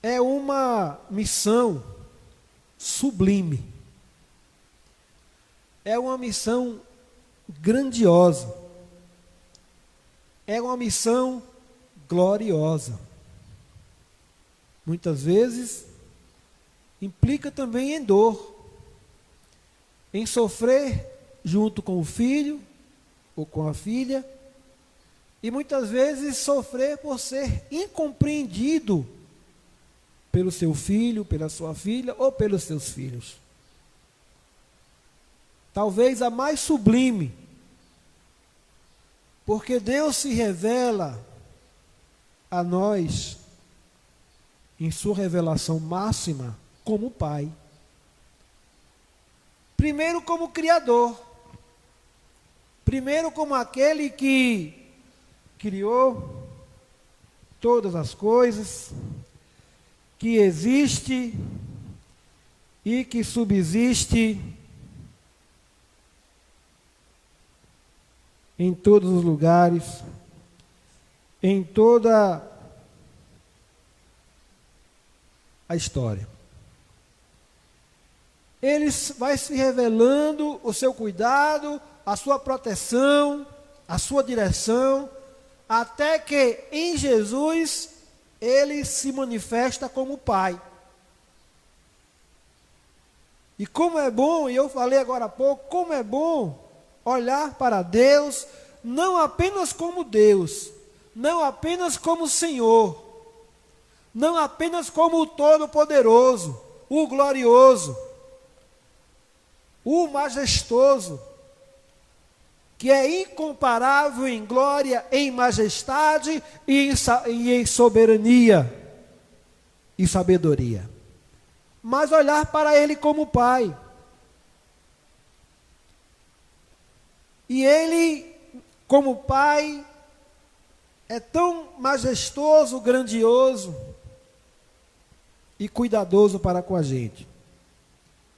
é uma missão sublime. É uma missão grandiosa. É uma missão gloriosa. Muitas vezes implica também em dor, em sofrer junto com o filho ou com a filha, e muitas vezes sofrer por ser incompreendido pelo seu filho, pela sua filha ou pelos seus filhos. Talvez a mais sublime, porque Deus se revela a nós, em sua revelação máxima, como Pai. Primeiro como Criador. Primeiro como aquele que criou todas as coisas, que existe e que subsiste em todos os lugares, em toda a história. Ele vai se revelando o seu cuidado, a sua proteção, a sua direção, até que em Jesus ele se manifesta como Pai. E como é bom, e eu falei agora há pouco, como é bom olhar para Deus, não apenas como Deus, não apenas como Senhor, não apenas como o Todo-Poderoso, o Glorioso, o majestoso, que é incomparável em glória, em majestade e em soberania e sabedoria. Mas olhar para Ele como Pai. E Ele, como Pai, é tão majestoso, grandioso e cuidadoso para com a gente.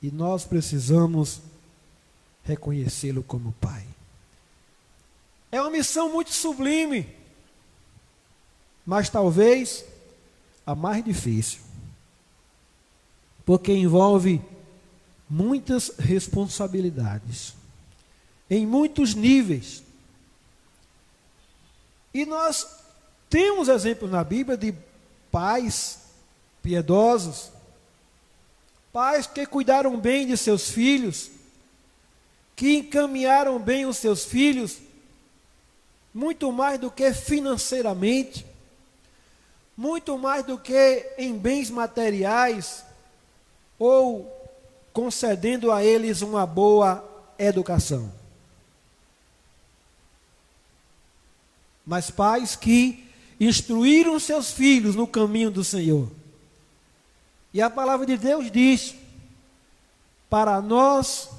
E nós precisamos reconhecê-lo como Pai. É uma missão muito sublime, mas talvez a mais difícil, porque envolve muitas responsabilidades, em muitos níveis. E nós temos exemplos na Bíblia de pais piedosos, pais que cuidaram bem de seus filhos, que encaminharam bem os seus filhos, muito mais do que financeiramente, muito mais do que em bens materiais, ou concedendo a eles uma boa educação. Mas pais que instruíram seus filhos no caminho do Senhor. E a palavra de Deus diz, para nós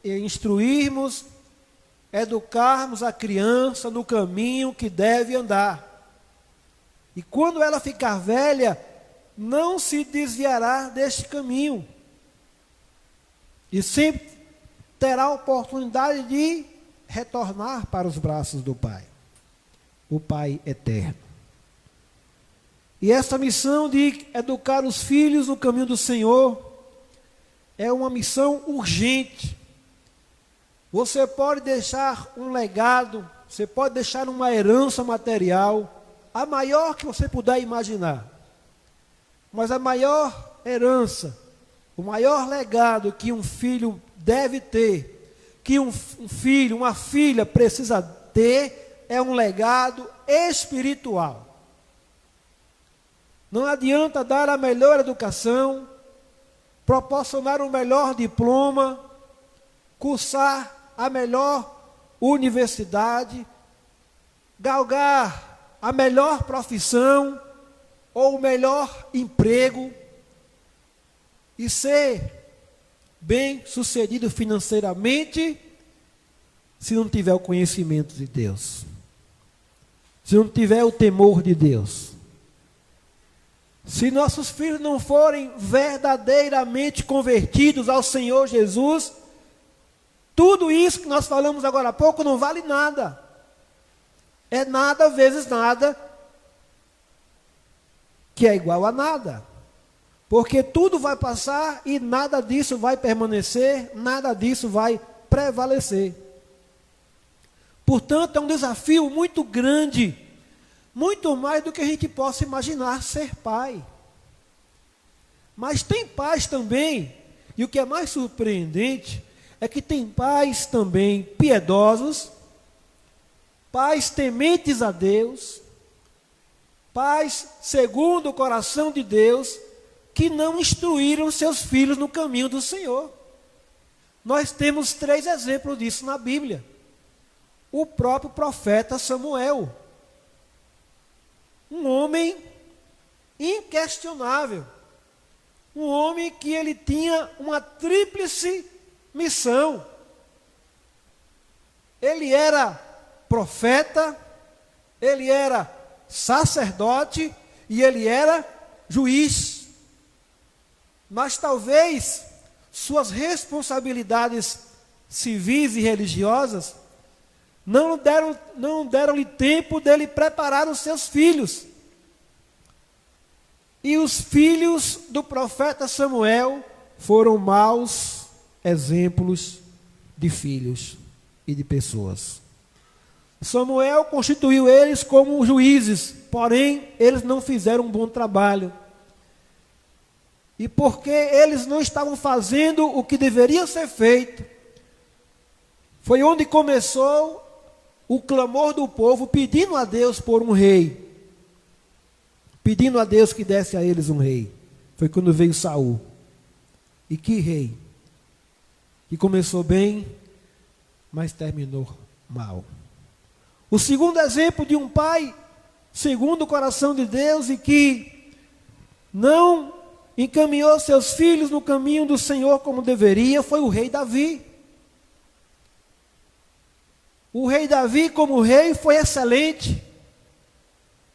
instruirmos, educarmos a criança no caminho que deve andar. E quando ela ficar velha, não se desviará deste caminho. E sempre terá a oportunidade de retornar para os braços do Pai, o Pai eterno. E essa missão de educar os filhos no caminho do Senhor é uma missão urgente. Você pode deixar um legado, você pode deixar uma herança material, a maior que você puder imaginar. Mas a maior herança, o maior legado que um filho deve ter, que um filho, uma filha precisa ter, é um legado espiritual. Não adianta dar a melhor educação, proporcionar o melhor diploma, cursar a melhor universidade, galgar a melhor profissão ou o melhor emprego e ser bem-sucedido financeiramente se não tiver o conhecimento de Deus, se não tiver o temor de Deus. Se nossos filhos não forem verdadeiramente convertidos ao Senhor Jesus, tudo isso que nós falamos agora há pouco não vale nada. É nada vezes nada, que é igual a nada. Porque tudo vai passar e nada disso vai permanecer, nada disso vai prevalecer. Portanto, é um desafio muito grande, muito mais do que a gente possa imaginar ser pai. Mas tem pais também, e o que é mais surpreendente, é que tem pais também piedosos, pais tementes a Deus, pais segundo o coração de Deus, que não instruíram seus filhos no caminho do Senhor. Nós temos 3 exemplos disso na Bíblia. O próprio profeta Samuel, um homem inquestionável, um homem que ele tinha uma tríplice missão. Ele era profeta, ele era sacerdote e ele era juiz. Mas talvez suas responsabilidades civis e religiosas não deram-lhe tempo dele preparar os seus filhos. E os filhos do profeta Samuel foram maus exemplos de filhos e de pessoas. Samuel constituiu eles como juízes, porém eles não fizeram um bom trabalho. E porque eles não estavam fazendo o que deveria ser feito, foi onde começou o clamor do povo pedindo a Deus por um rei. Pedindo a Deus que desse a eles um rei. Foi quando veio Saul. E que rei? que começou bem, mas terminou mal. O segundo exemplo de um pai segundo o coração de Deus e que não encaminhou seus filhos no caminho do Senhor como deveria foi o rei Davi. O rei Davi, como rei, foi excelente.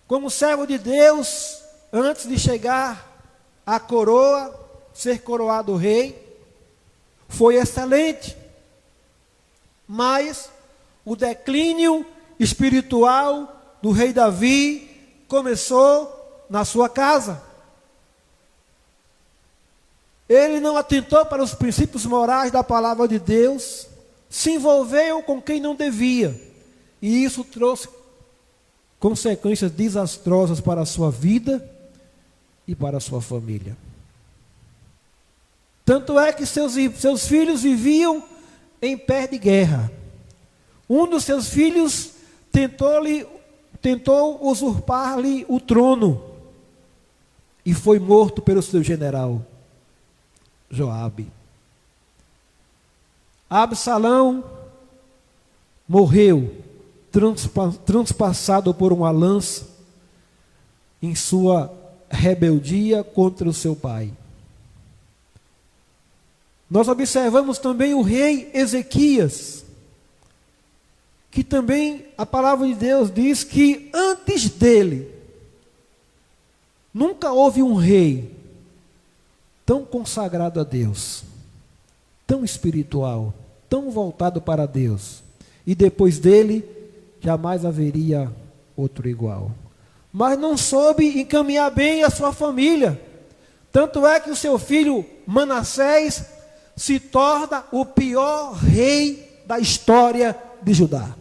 Como servo de Deus, antes de chegar à coroa, ser coroado rei, foi excelente. Mas o declínio espiritual do rei Davi começou na sua casa. Ele não atentou para os princípios morais da palavra de Deus, se envolveu com quem não devia, e isso trouxe consequências desastrosas para a sua vida e para a sua família. Tanto é que seus filhos viviam em pé de guerra. Um dos seus filhos tentou usurpar-lhe o trono e foi morto pelo seu general Joabe. Absalão morreu transpassado por uma lança em sua rebeldia contra o seu pai. Nós observamos também o rei Ezequias, que também a palavra de Deus diz que antes dele nunca houve um rei tão consagrado a Deus, tão espiritual, tão voltado para Deus, e depois dele jamais haveria outro igual. Mas não soube encaminhar bem a sua família, tanto é que o seu filho Manassés se torna o pior rei da história de Judá.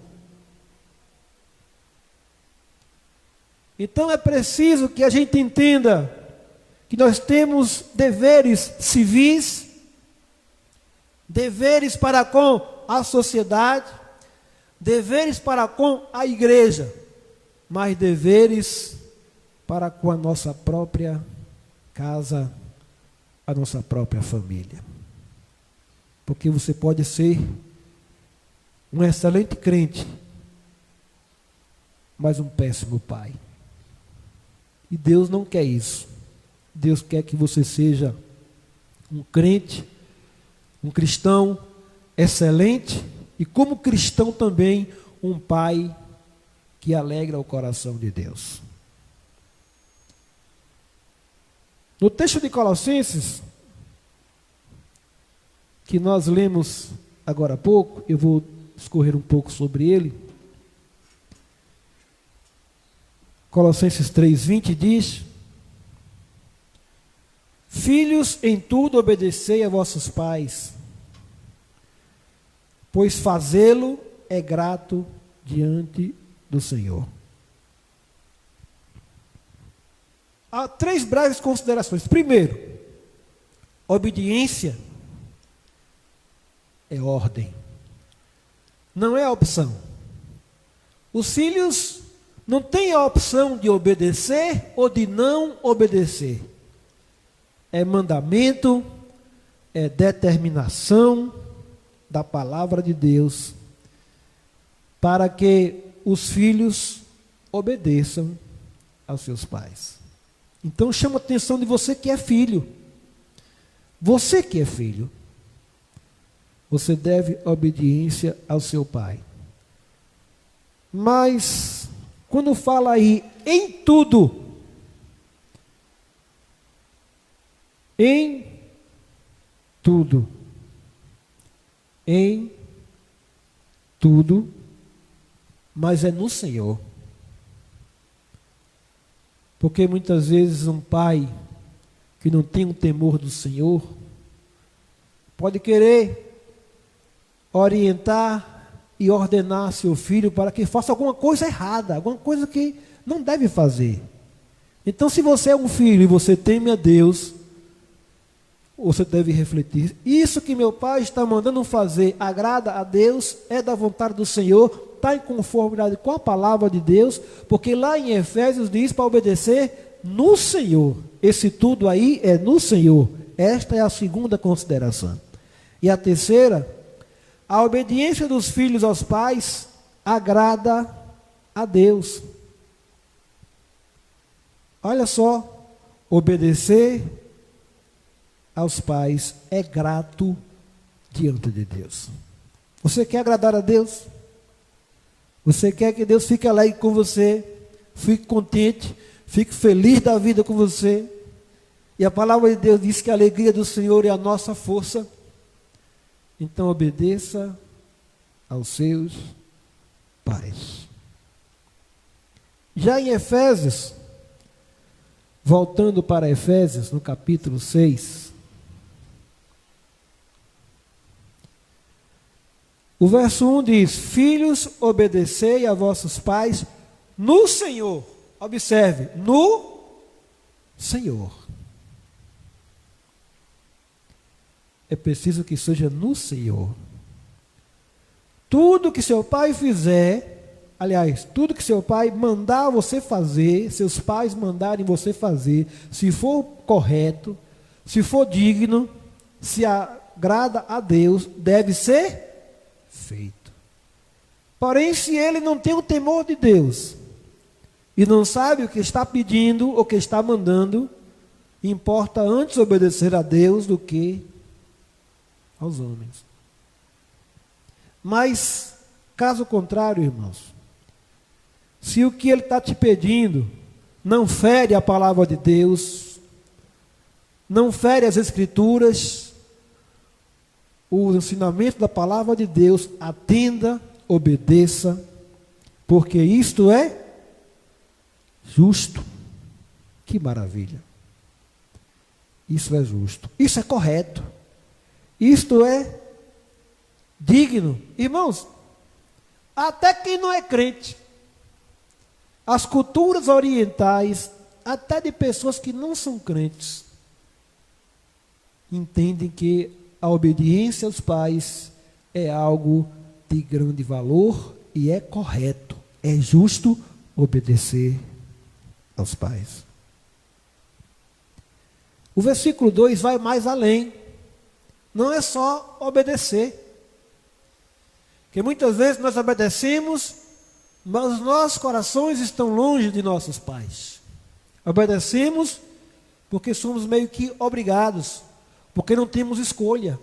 Então é preciso que a gente entenda que nós temos deveres civis, deveres para com a sociedade, deveres para com a igreja, mas deveres para com a nossa própria casa, a nossa própria família. Porque você pode ser um excelente crente, mas um péssimo pai. E Deus não quer isso. Deus quer que você seja um crente, um cristão excelente e, como cristão também, um pai que alegra o coração de Deus. No texto de Colossenses, que nós lemos agora há pouco, eu vou discorrer um pouco sobre ele. Colossenses 3:20 diz: Filhos, em tudo obedecei a vossos pais, pois fazê-lo é grato diante do Senhor. Há 3 breves considerações. Primeiro, obediência é ordem, não é opção. Os filhos não têm a opção de obedecer ou de não obedecer. É mandamento, é determinação da palavra de Deus para que os filhos obedeçam aos seus pais. Então chama a atenção de você que é filho. Você que é filho, você deve obediência ao seu pai. Mas quando fala aí em tudo, em tudo, mas é no Senhor. Porque muitas vezes um pai que não tem o temor do Senhor pode querer orientar e ordenar seu filho para que faça alguma coisa errada, alguma coisa que não deve fazer. Então, se você é um filho e você teme a Deus, você deve refletir: isso que meu pai está mandando fazer agrada a Deus, é da vontade do Senhor, está em conformidade com a palavra de Deus, porque lá em Efésios diz para obedecer no Senhor. Esse tudo aí é no Senhor. Esta é a segunda consideração. E a terceira, a obediência dos filhos aos pais agrada a Deus. Olha só, obedecer aos pais é grato diante de Deus. Você quer agradar a Deus? Você quer que Deus fique alegre com você, fique contente, fique feliz da vida com você? E a palavra de Deus diz que a alegria do Senhor é a nossa força. Então obedeça aos seus pais. Já em Efésios, voltando para Efésios, no capítulo 6, o verso 1 diz: filhos, obedecei a vossos pais no Senhor. Observe, no Senhor. É preciso que seja no Senhor. Tudo que seu pai fizer, aliás, tudo que seu pai mandar você fazer, seus pais mandarem você fazer, se for correto, se for digno, se agrada a Deus, deve ser feito. Porém, se ele não tem o temor de Deus e não sabe o que está pedindo ou o que está mandando, importa antes obedecer a Deus do que aos homens. Mas, caso contrário, irmãos, se o que ele está te pedindo não fere a palavra de Deus, não fere as Escrituras, o ensinamento da palavra de Deus, atenda, obedeça, porque isto é justo. Que maravilha! Isso é justo, isso é correto, isto é digno. Irmãos, até quem não é crente, as culturas orientais, até de pessoas que não são crentes, entendem que a obediência aos pais é algo de grande valor e é correto, é justo obedecer aos pais. O versículo 2 vai mais além. Não é só obedecer. Porque muitas vezes nós obedecemos, mas os nossos corações estão longe de nossos pais. Obedecemos porque somos meio que obrigados, porque não temos escolha.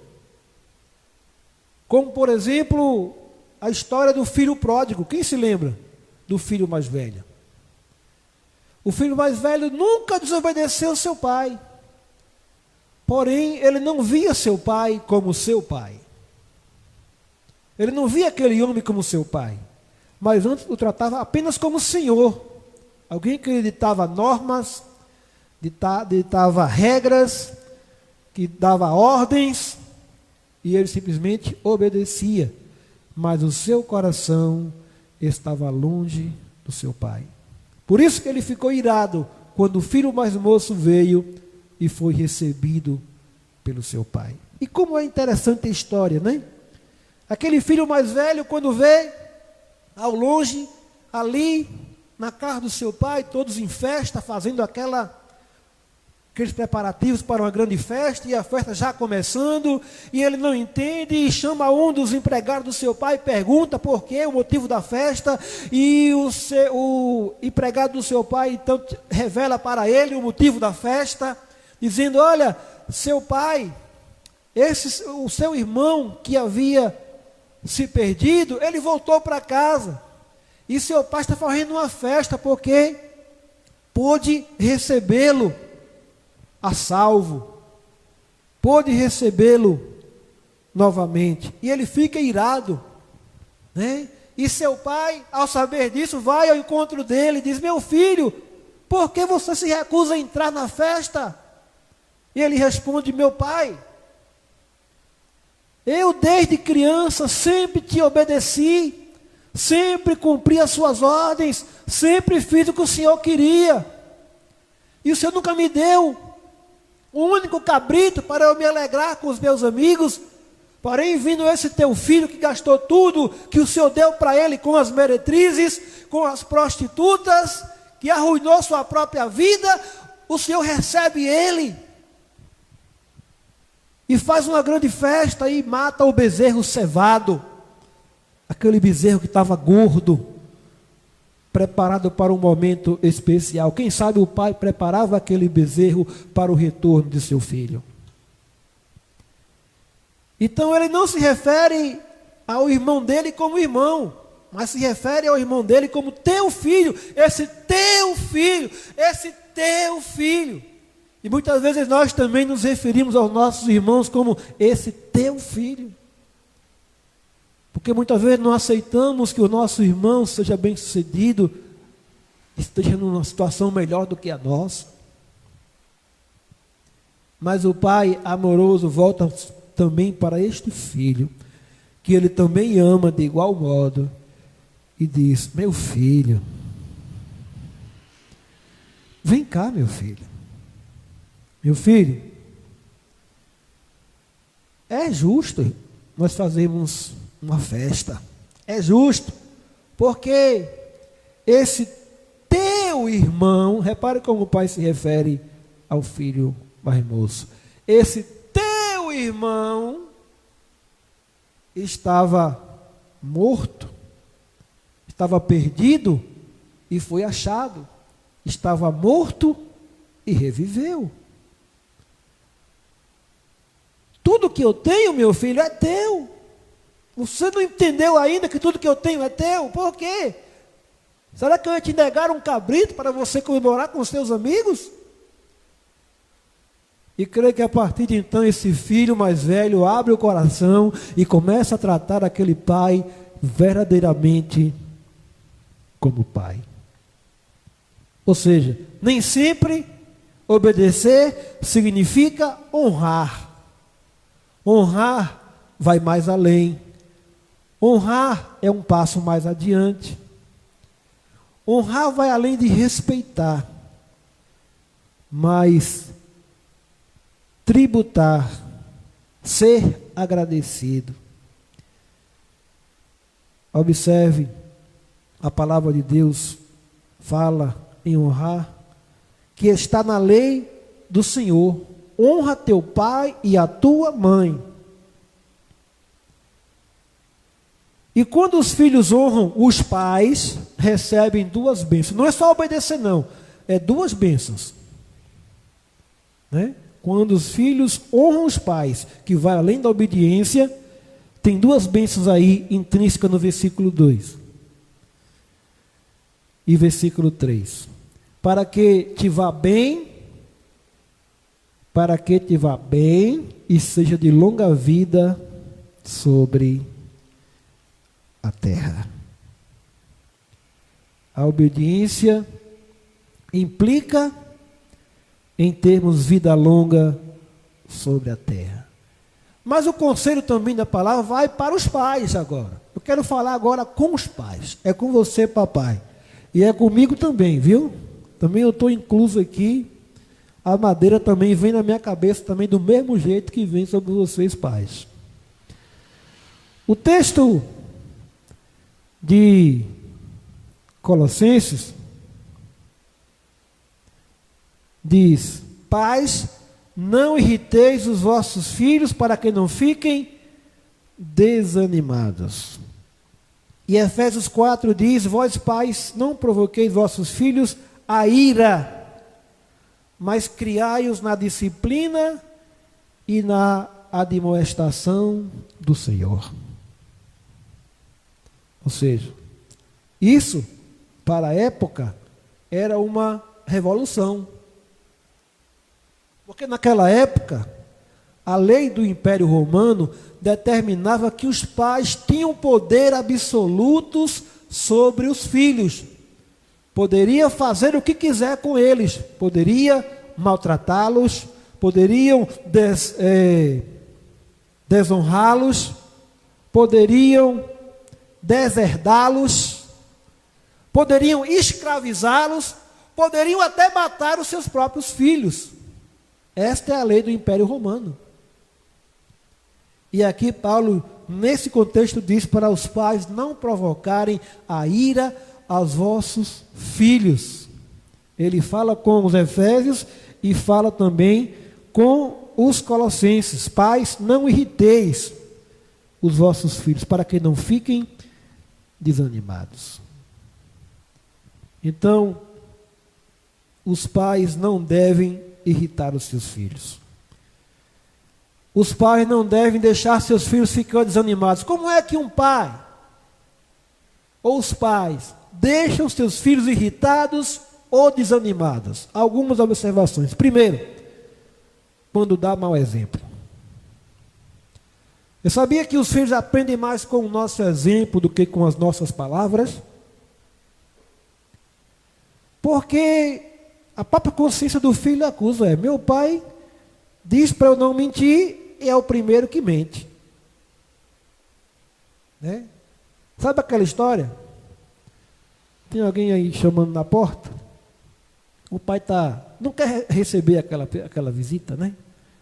Como, por exemplo, a história do filho pródigo. Quem se lembra do filho mais velho? O filho mais velho nunca desobedeceu seu pai. Porém, ele não via seu pai como seu pai. Ele não via aquele homem como seu pai. Mas antes o tratava apenas como senhor. Alguém que lhe ditava normas, ditava regras, que dava ordens, e ele simplesmente obedecia. Mas o seu coração estava longe do seu pai. Por isso que ele ficou irado quando o filho mais moço veio e foi recebido pelo seu pai. E como é interessante a história, né? Aquele filho mais velho, quando vê ao longe, ali na casa do seu pai, todos em festa, fazendo aqueles preparativos para uma grande festa, e a festa já começando, e ele não entende, e chama um dos empregados do seu pai, pergunta por quê, o motivo da festa, e o empregado do seu pai então revela para ele o motivo da festa, dizendo: olha, seu pai, o seu irmão que havia se perdido, ele voltou para casa, e seu pai está fazendo uma festa, porque pôde recebê-lo a salvo, pôde recebê-lo novamente, e ele fica irado, né? E seu pai, ao saber disso, vai ao encontro dele e diz: meu filho, por que você se recusa a entrar na festa? E ele responde: meu pai, eu desde criança sempre te obedeci, sempre cumpri as suas ordens, sempre fiz o que o Senhor queria, e o Senhor nunca me deu um único cabrito para eu me alegrar com os meus amigos. Porém, vindo esse teu filho que gastou tudo que o Senhor deu para ele com as meretrizes, com as prostitutas, que arruinou sua própria vida, o Senhor recebe ele. e faz uma grande festa e mata o bezerro cevado, aquele bezerro que estava gordo, preparado para um momento especial. Quem sabe o pai preparava aquele bezerro para o retorno de seu filho. Então ele não se refere ao irmão dele como irmão, mas se refere ao irmão dele como teu filho, esse teu filho, esse teu filho. E muitas vezes nós também nos referimos aos nossos irmãos como esse teu filho. Porque muitas vezes não aceitamos que o nosso irmão seja bem-sucedido, esteja numa situação melhor do que a nossa. Mas o pai amoroso volta também para este filho, que ele também ama de igual modo, e diz: meu filho, vem cá, meu filho. Meu filho, é justo nós fazermos uma festa. É justo, porque esse teu irmão, repare como o pai se refere ao filho mais moço. Esse teu irmão estava morto, estava perdido e foi achado. Estava morto e reviveu. Tudo que eu tenho, meu filho, é teu. Você não entendeu ainda que tudo que eu tenho é teu? Por quê? Será que eu ia te negar um cabrito para você comemorar com os seus amigos? E creio que a partir de então esse filho mais velho abre o coração e começa a tratar aquele pai verdadeiramente como pai. Ou seja, nem sempre obedecer significa honrar. Honrar vai mais além. Honrar é um passo mais adiante. Honrar vai além de respeitar, mas tributar, ser agradecido. Observe, a palavra de Deus fala em honrar, que está na lei do Senhor. Honra teu pai e a tua mãe. E quando os filhos honram os pais, recebem duas bênçãos. Não é só obedecer, não. É duas bênçãos. Né? Quando os filhos honram os pais, que vai além da obediência, tem duas bênçãos aí intrínsecas no versículo 2. E versículo 3. Para que te vá bem e seja de longa vida sobre a terra. A obediência implica em termos vida longa sobre a terra. Mas o conselho também da palavra vai para os pais agora. Eu quero falar agora com os pais. É com você, papai. E é comigo também, viu? Também eu estou incluso aqui. A madeira também vem na minha cabeça também do mesmo jeito que vem sobre vocês, pais. O texto de Colossenses diz: pais, não irriteis os vossos filhos para que não fiquem desanimados. E Efésios 4 diz: vós pais, não provoqueis vossos filhos a ira, mas criai-os na disciplina e na admoestação do Senhor. Ou seja, isso, para a época, era uma revolução. Porque naquela época, a lei do Império Romano determinava que os pais tinham poder absoluto sobre os filhos. Poderia fazer o que quiser com eles, poderia maltratá-los, poderiam desonrá-los, poderiam deserdá-los, poderiam escravizá-los, poderiam até matar os seus próprios filhos. Esta é a lei do Império Romano. E aqui Paulo, nesse contexto, diz para os pais não provocarem a ira aos vossos filhos. Ele fala com os efésios e fala também com os Colossenses: pais, não irriteis os vossos filhos, para que não fiquem desanimados. Então, os pais não devem irritar os seus filhos. Os pais não devem deixar seus filhos ficar desanimados. Como é que um pai ou os pais deixam seus filhos irritados ou desanimados? Algumas observações. Primeiro, quando dá mau exemplo. Eu sabia que os filhos aprendem mais com o nosso exemplo do que com as nossas palavras? Porque a própria consciência do filho acusa: meu pai diz para eu não mentir e é o primeiro que mente. Né? Sabe aquela história? Tem alguém aí chamando na porta? O pai não quer receber aquela visita, né?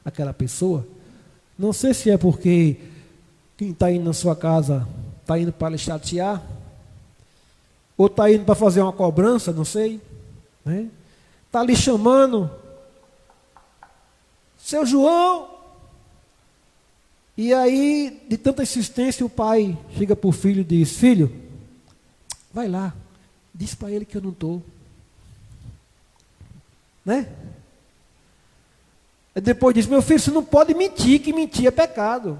Aquela pessoa. Não sei se é porque quem está indo na sua casa está indo para lhe chatear, ou está indo para fazer uma cobrança, não sei. Né? Está lhe chamando, seu João. E aí, de tanta insistência, o pai chega para o filho e diz: filho, vai lá, diz para ele que eu não estou. Né? E depois diz: meu filho, você não pode mentir, que mentir é pecado.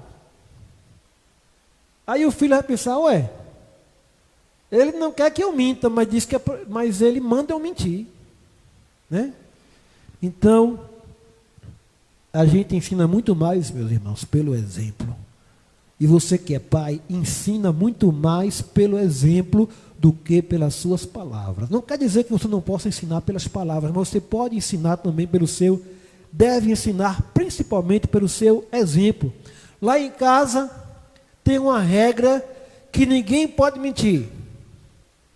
Aí o filho vai pensar: ué, ele não quer que eu minta, mas ele manda eu mentir. Né? Então, a gente ensina muito mais, meus irmãos, pelo exemplo. E você que é pai, ensina muito mais pelo exemplo do que pelas suas palavras. Não quer dizer que você não possa ensinar pelas palavras, mas você pode ensinar também deve ensinar principalmente pelo seu exemplo. Lá em casa tem uma regra que ninguém pode mentir.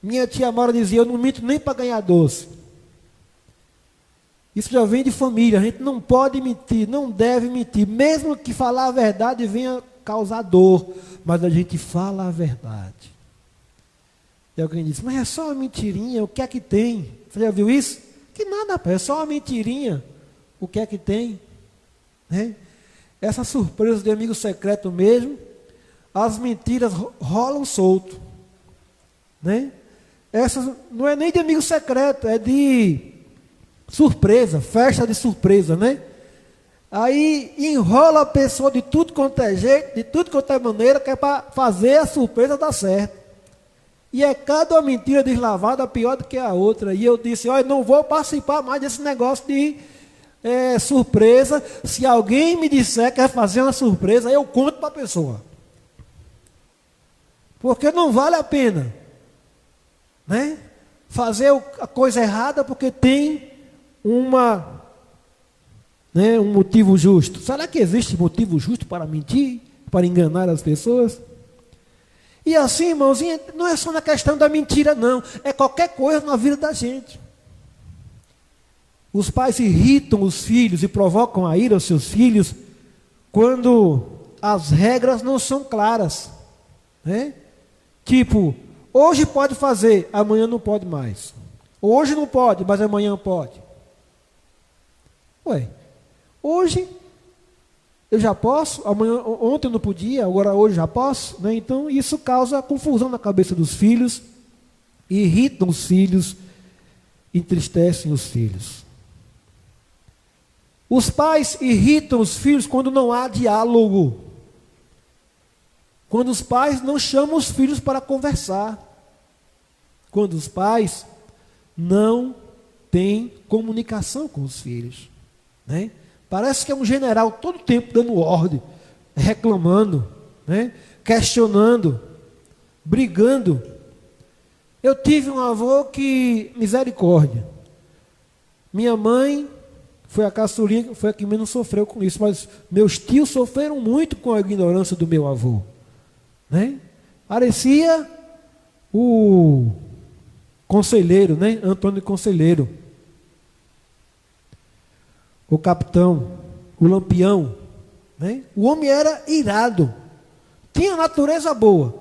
Minha tia Maura dizia: eu não minto nem para ganhar doce. Isso já vem de família. A gente não pode mentir, não deve mentir, mesmo que falar a verdade venha causar dor, mas a gente fala a verdade. E alguém diz: mas é só uma mentirinha, o que é que tem? Você já viu isso? Que nada, é só uma mentirinha, o que é que tem? Né? Essa surpresa de amigo secreto mesmo, as mentiras rolam solto. Né? Essa não é nem de amigo secreto, é de surpresa, festa de surpresa, né? Aí enrola a pessoa de tudo quanto é jeito, de tudo quanto é maneira, que é para fazer a surpresa dar certo. E é cada mentira deslavada pior do que a outra. E eu disse: olha, não vou participar mais desse negócio de surpresa. Se alguém me disser que quer fazer uma surpresa, eu conto para a pessoa. Porque não vale a pena, né? Fazer a coisa errada porque tem um motivo justo. Será que existe motivo justo para mentir, para enganar as pessoas? E assim, irmãozinho, não é só na questão da mentira, não. É qualquer coisa na vida da gente. Os pais irritam os filhos e provocam a ira aos seus filhos quando as regras não são claras. Né? Tipo, hoje pode fazer, amanhã não pode mais. Hoje não pode, mas amanhã pode. Ué, hoje eu já posso, ontem eu não podia, agora hoje já posso, né? Então isso causa confusão na cabeça dos filhos, irritam os filhos, entristecem os filhos. Os pais irritam os filhos quando não há diálogo, quando os pais não chamam os filhos para conversar, quando os pais não têm comunicação com os filhos. Né? Parece que é um general todo tempo dando ordem, reclamando, né? Questionando, brigando. Eu tive um avô que, misericórdia, minha mãe foi a caçulinha, foi a que menos sofreu com isso, mas meus tios sofreram muito com a ignorância do meu avô. Né? Parecia o conselheiro, né? Antônio Conselheiro. O capitão, o lampião, né? O homem era irado, tinha natureza boa,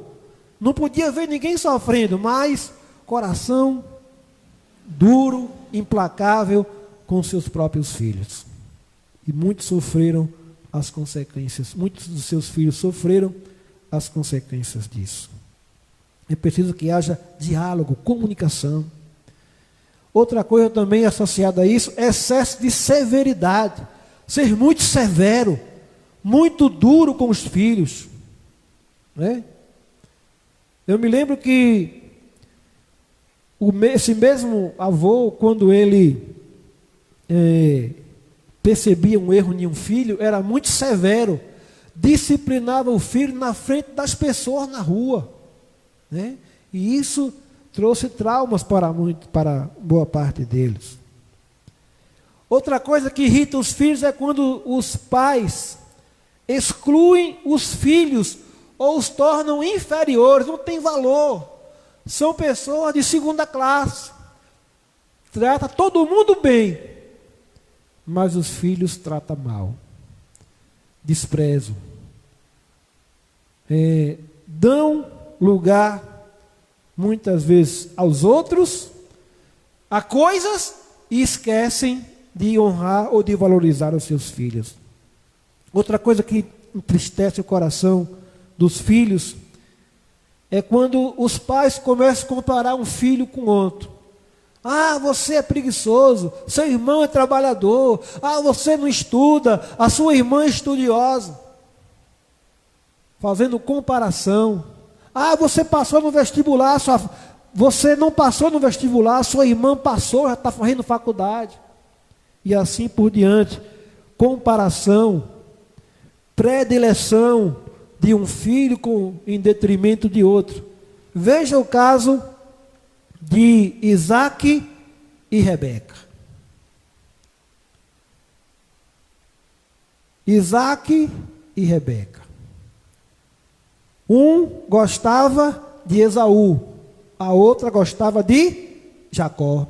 não podia ver ninguém sofrendo, mas coração duro, implacável com seus próprios filhos. E muitos sofreram as consequências. Muitos dos seus filhos sofreram as consequências disso. É preciso que haja diálogo, comunicação. Outra coisa também associada a isso é excesso de severidade. Ser muito severo, muito duro com os filhos. Né? Eu me lembro que esse mesmo avô, quando ele percebia um erro em um filho, era muito severo. Disciplinava o filho na frente das pessoas na rua. Né? E isso trouxe traumas para boa parte deles. Outra coisa que irrita os filhos é quando os pais excluem os filhos ou os tornam inferiores, não tem valor. São pessoas de segunda classe. Trata todo mundo bem, mas os filhos tratam mal. Desprezam. Dão lugar, muitas vezes, aos outros, a coisas, e esquecem de honrar ou de valorizar os seus filhos. Outra coisa que entristece o coração dos filhos é quando os pais começam a comparar um filho com outro. Ah, você é preguiçoso, seu irmão é trabalhador, ah, você não estuda, a sua irmã é estudiosa. Fazendo comparação. Ah, você passou no vestibular, você não passou no vestibular, sua irmã passou, já está fazendo faculdade. E assim por diante. Comparação, predileção de um filho em detrimento de outro. Veja o caso de Isaac e Rebeca. Isaac e Rebeca. Um gostava de Esaú, a outra gostava de Jacó.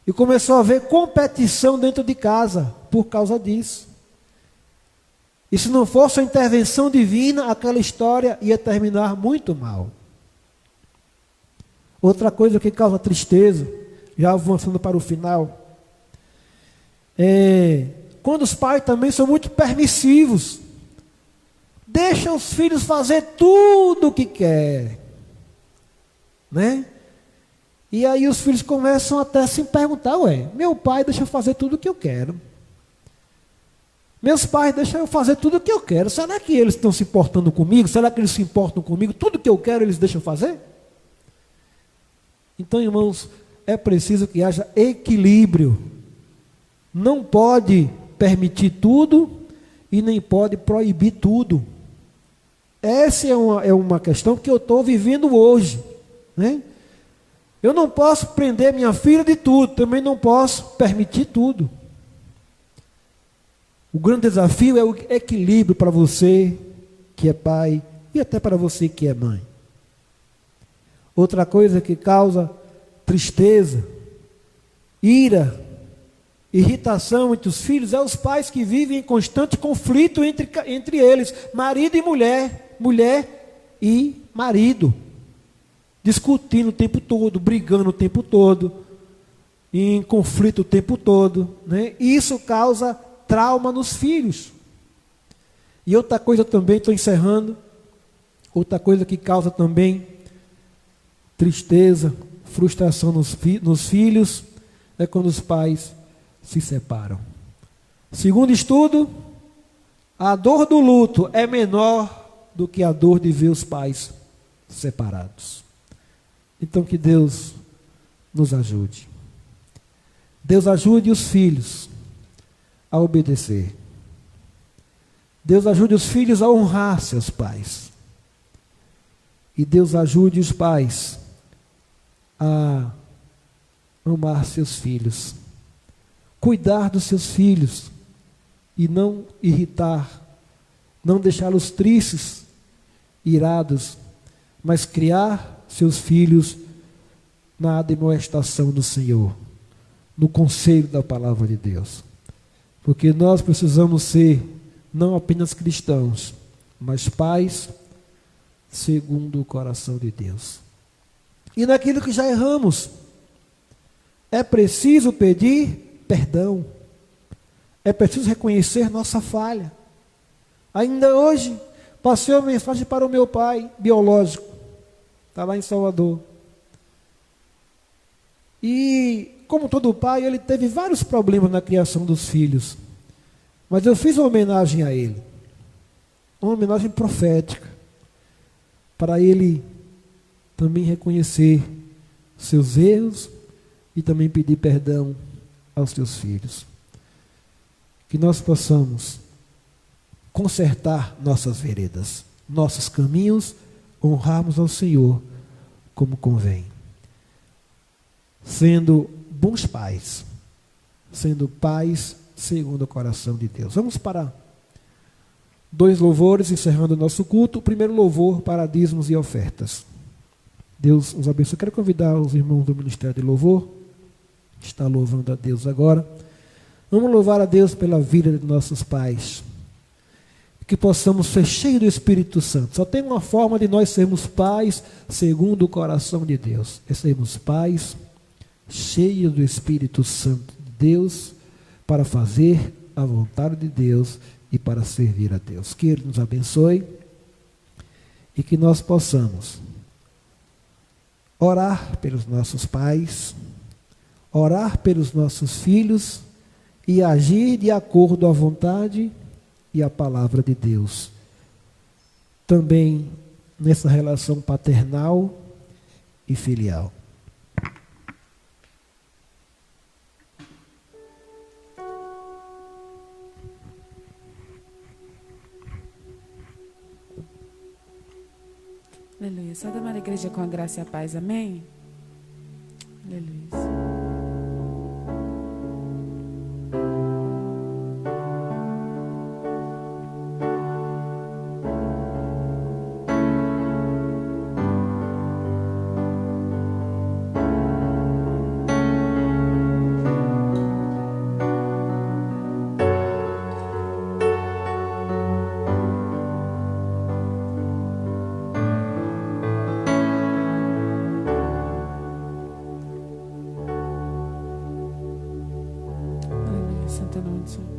E começou a haver competição dentro de casa por causa disso. E se não fosse a intervenção divina, aquela história ia terminar muito mal. Outra coisa que causa tristeza, já avançando para o final, quando os pais também são muito permissivos. Deixa os filhos fazer tudo o que querem. Né? E aí os filhos começam até a se perguntar, meu pai deixa eu fazer tudo o que eu quero. Meus pais deixam eu fazer tudo o que eu quero. Será que eles estão se importando comigo? Será que eles se importam comigo? Tudo que eu quero eles deixam fazer? Então, irmãos, é preciso que haja equilíbrio. Não pode permitir tudo e nem pode proibir tudo. Essa é uma questão que eu estou vivendo hoje. Né? Eu não posso prender minha filha de tudo, também não posso permitir tudo. O grande desafio é o equilíbrio para você que é pai e até para você que é mãe. Outra coisa que causa tristeza, ira, irritação entre os filhos é os pais que vivem em constante conflito entre eles, marido e mulher, mulher e marido, discutindo o tempo todo, brigando o tempo todo, em conflito o tempo todo, né? E isso causa trauma nos filhos. E outra coisa também, estou encerrando, outra coisa que causa também tristeza, frustração nos filhos, é quando os pais se separam. Segundo estudo, a dor do luto é menor do que a dor de ver os pais separados. Então que Deus nos ajude. Deus ajude os filhos a obedecer. Deus ajude os filhos a honrar seus pais. E Deus ajude os pais a amar seus filhos. Cuidar dos seus filhos e não irritar, não deixá-los tristes, irados, mas criar seus filhos na admoestação do Senhor, no conselho da palavra de Deus. Porque nós precisamos ser não apenas cristãos, mas pais segundo o coração de Deus. E naquilo que já erramos, é preciso pedir perdão. É preciso reconhecer nossa falha. Ainda hoje, passei uma mensagem para o meu pai biológico, está lá em Salvador. E, como todo pai, ele teve vários problemas na criação dos filhos. Mas eu fiz uma homenagem a ele, uma homenagem profética, para ele também reconhecer seus erros e também pedir perdão aos seus filhos. Que nós possamos consertar nossas veredas, nossos caminhos, honrarmos ao Senhor como convém. Sendo bons pais, sendo pais segundo o coração de Deus. Vamos para 2 louvores, encerrando o nosso culto. O primeiro louvor para dízimos e ofertas. Deus nos abençoe. Quero convidar os irmãos do Ministério de Louvor, que está louvando a Deus agora. Vamos louvar a Deus pela vida de nossos pais. Que possamos ser cheios do Espírito Santo. Só tem uma forma de nós sermos pais segundo o coração de Deus. É sermos pais cheios do Espírito Santo de Deus, para fazer a vontade de Deus e para servir a Deus. Que Ele nos abençoe e que nós possamos orar pelos nossos pais, orar pelos nossos filhos e agir de acordo à vontade e à palavra de Deus. Também nessa relação paternal e filial. Aleluia. Santa Maria Igreja com a graça e a paz. Amém? Aleluia. Santo nome do Senhor.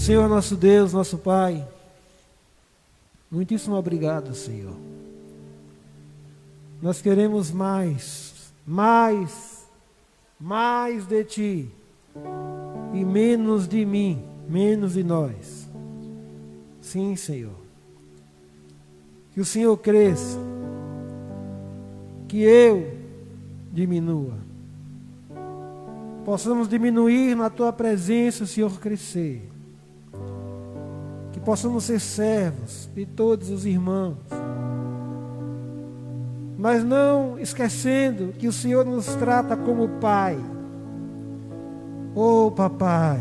Senhor nosso Deus, nosso Pai, muitíssimo obrigado, Senhor. Nós queremos mais de Ti e menos de mim, menos de nós. Sim, Senhor. Que o Senhor cresça, que eu diminua. Possamos diminuir na Tua presença, o Senhor crescer. Que possamos ser servos de todos os irmãos. Mas não esquecendo que o Senhor nos trata como Pai. Oh, Papai.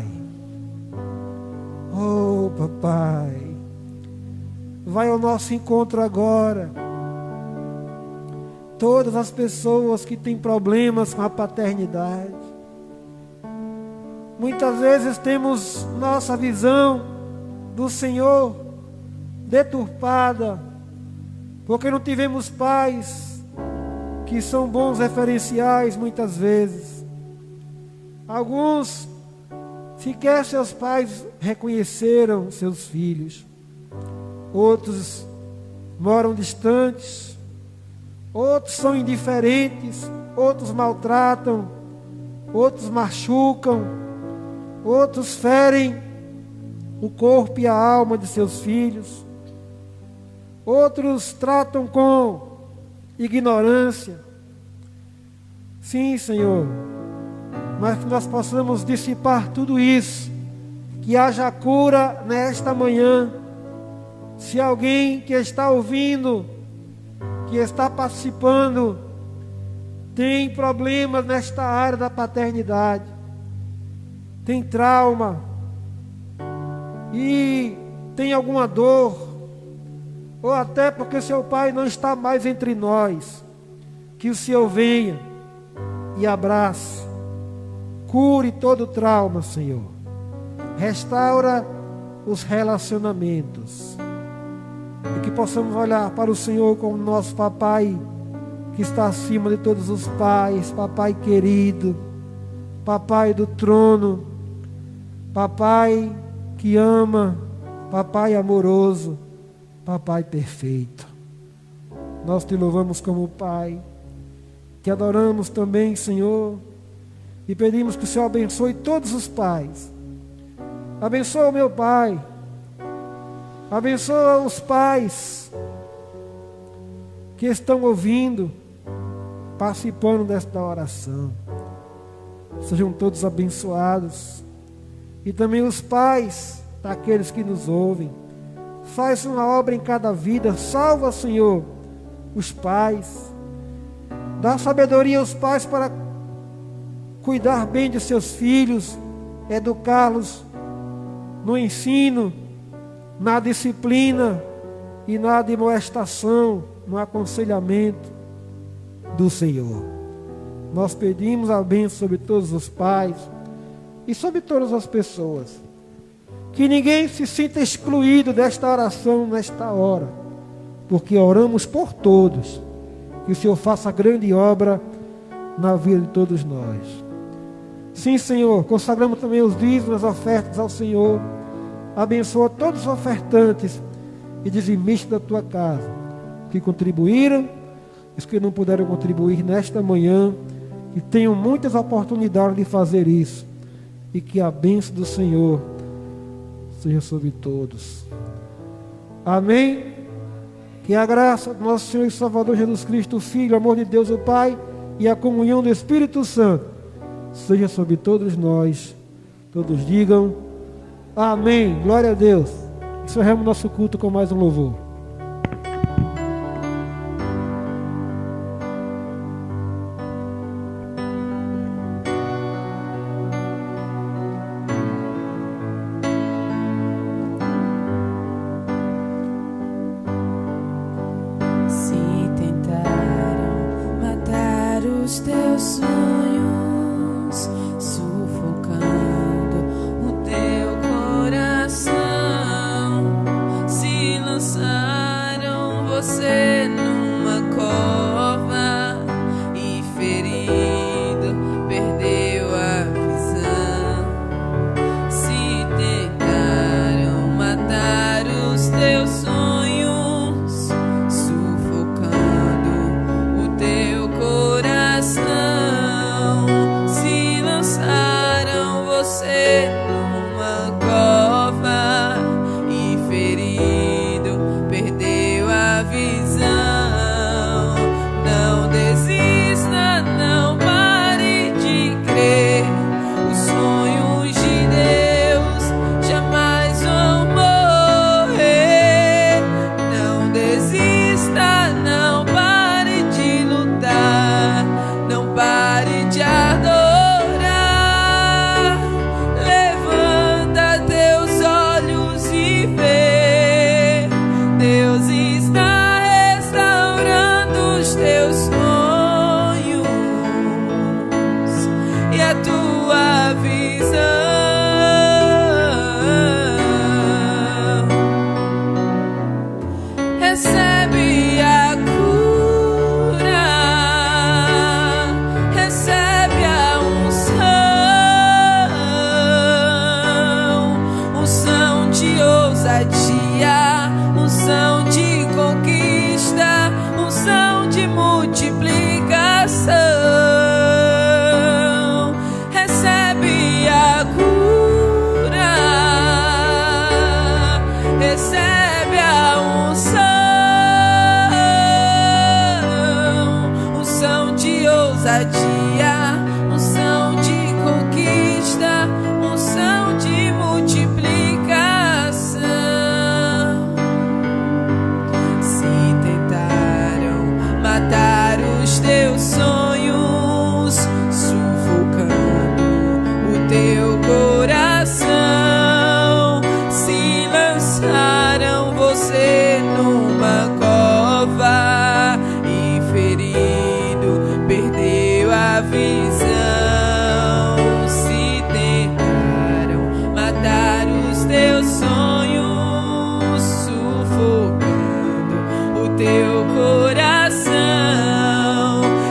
Oh, Papai. Vai ao nosso encontro agora. Todas as pessoas que têm problemas com a paternidade. Muitas vezes temos nossa visão do Senhor deturpada, porque não tivemos pais que são bons referenciais muitas vezes. Alguns sequer seus pais reconheceram seus filhos. Outros moram distantes. Outros são indiferentes. Outros maltratam. Outros machucam. Outros ferem o corpo e a alma de seus filhos. Outros tratam com ignorância. Sim, Senhor, mas que nós possamos dissipar tudo isso, que haja cura nesta manhã. Se alguém que está ouvindo, que está participando, tem problemas nesta área da paternidade, tem trauma, e tem alguma dor, ou até porque seu pai não está mais entre nós, que o Senhor venha e abrace, cure todo o trauma, Senhor, restaura os relacionamentos, e que possamos olhar para o Senhor como nosso papai, que está acima de todos os pais, papai querido, papai do trono, papai que ama, papai amoroso, papai perfeito. Nós te louvamos como Pai, te adoramos também, Senhor, e pedimos que o Senhor abençoe todos os pais. Abençoa o meu pai, abençoa os pais que estão ouvindo, participando desta oração. Sejam todos abençoados. E também os pais daqueles que nos ouvem. Faz uma obra em cada vida. Salva, Senhor, os pais. Dá sabedoria aos pais para cuidar bem de seus filhos, educá-los no ensino, na disciplina e na admoestação, no aconselhamento do Senhor. Nós pedimos a bênção sobre todos os pais e sobre todas as pessoas. Que ninguém se sinta excluído desta oração nesta hora, porque oramos por todos. Que o Senhor faça grande obra na vida de todos nós. Sim, Senhor, consagramos também os dízimos, as ofertas ao Senhor. Abençoa todos os ofertantes e dizimistas da tua casa, que contribuíram, os que não puderam contribuir nesta manhã, que tenham muitas oportunidades de fazer isso, e que a bênção do Senhor seja sobre todos. Amém? Que a graça do nosso Senhor e Salvador Jesus Cristo, o Filho, o amor de Deus o Pai e a comunhão do Espírito Santo seja sobre todos nós. Todos digam amém. Glória a Deus. Encerramos nosso culto com mais um louvor. Perdeu a visão, se tentaram ousadia, unção de conquista, unção de multiplicação. Se tentaram matar os teus sonhos, sufocando o teu coração, se lançaram você numa cova e ferido perdeu a visão. Se tentaram matar os teus sonhos, sufocando o teu coração,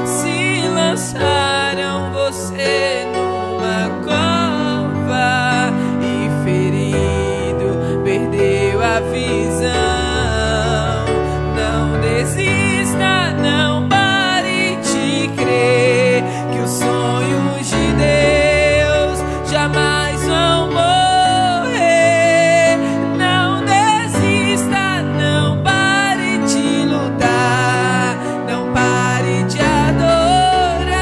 se lançaram você numa cova e ferido perdeu a visão. Não desista, não pare de crer que os sonhos de Deus jamais vão morrer. Não desista, não pare de lutar, não pare de adorar.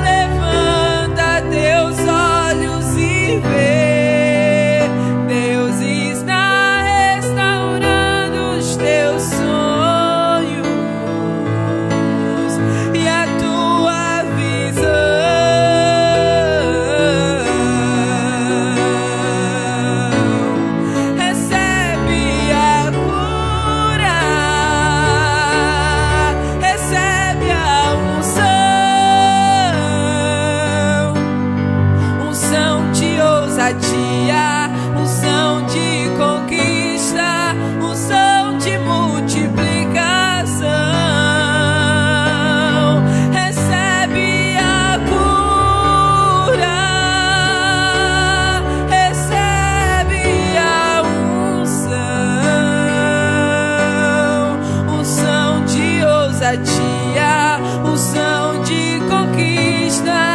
Levanta teus olhos e vê, Deus está restaurando os teus sonhos e a tua visão. Recebe a cura, recebe a unção de ousadia, unção de conquista, unção de multiplicação. Recebe a cura, recebe a unção de ousadia, unção de conquista,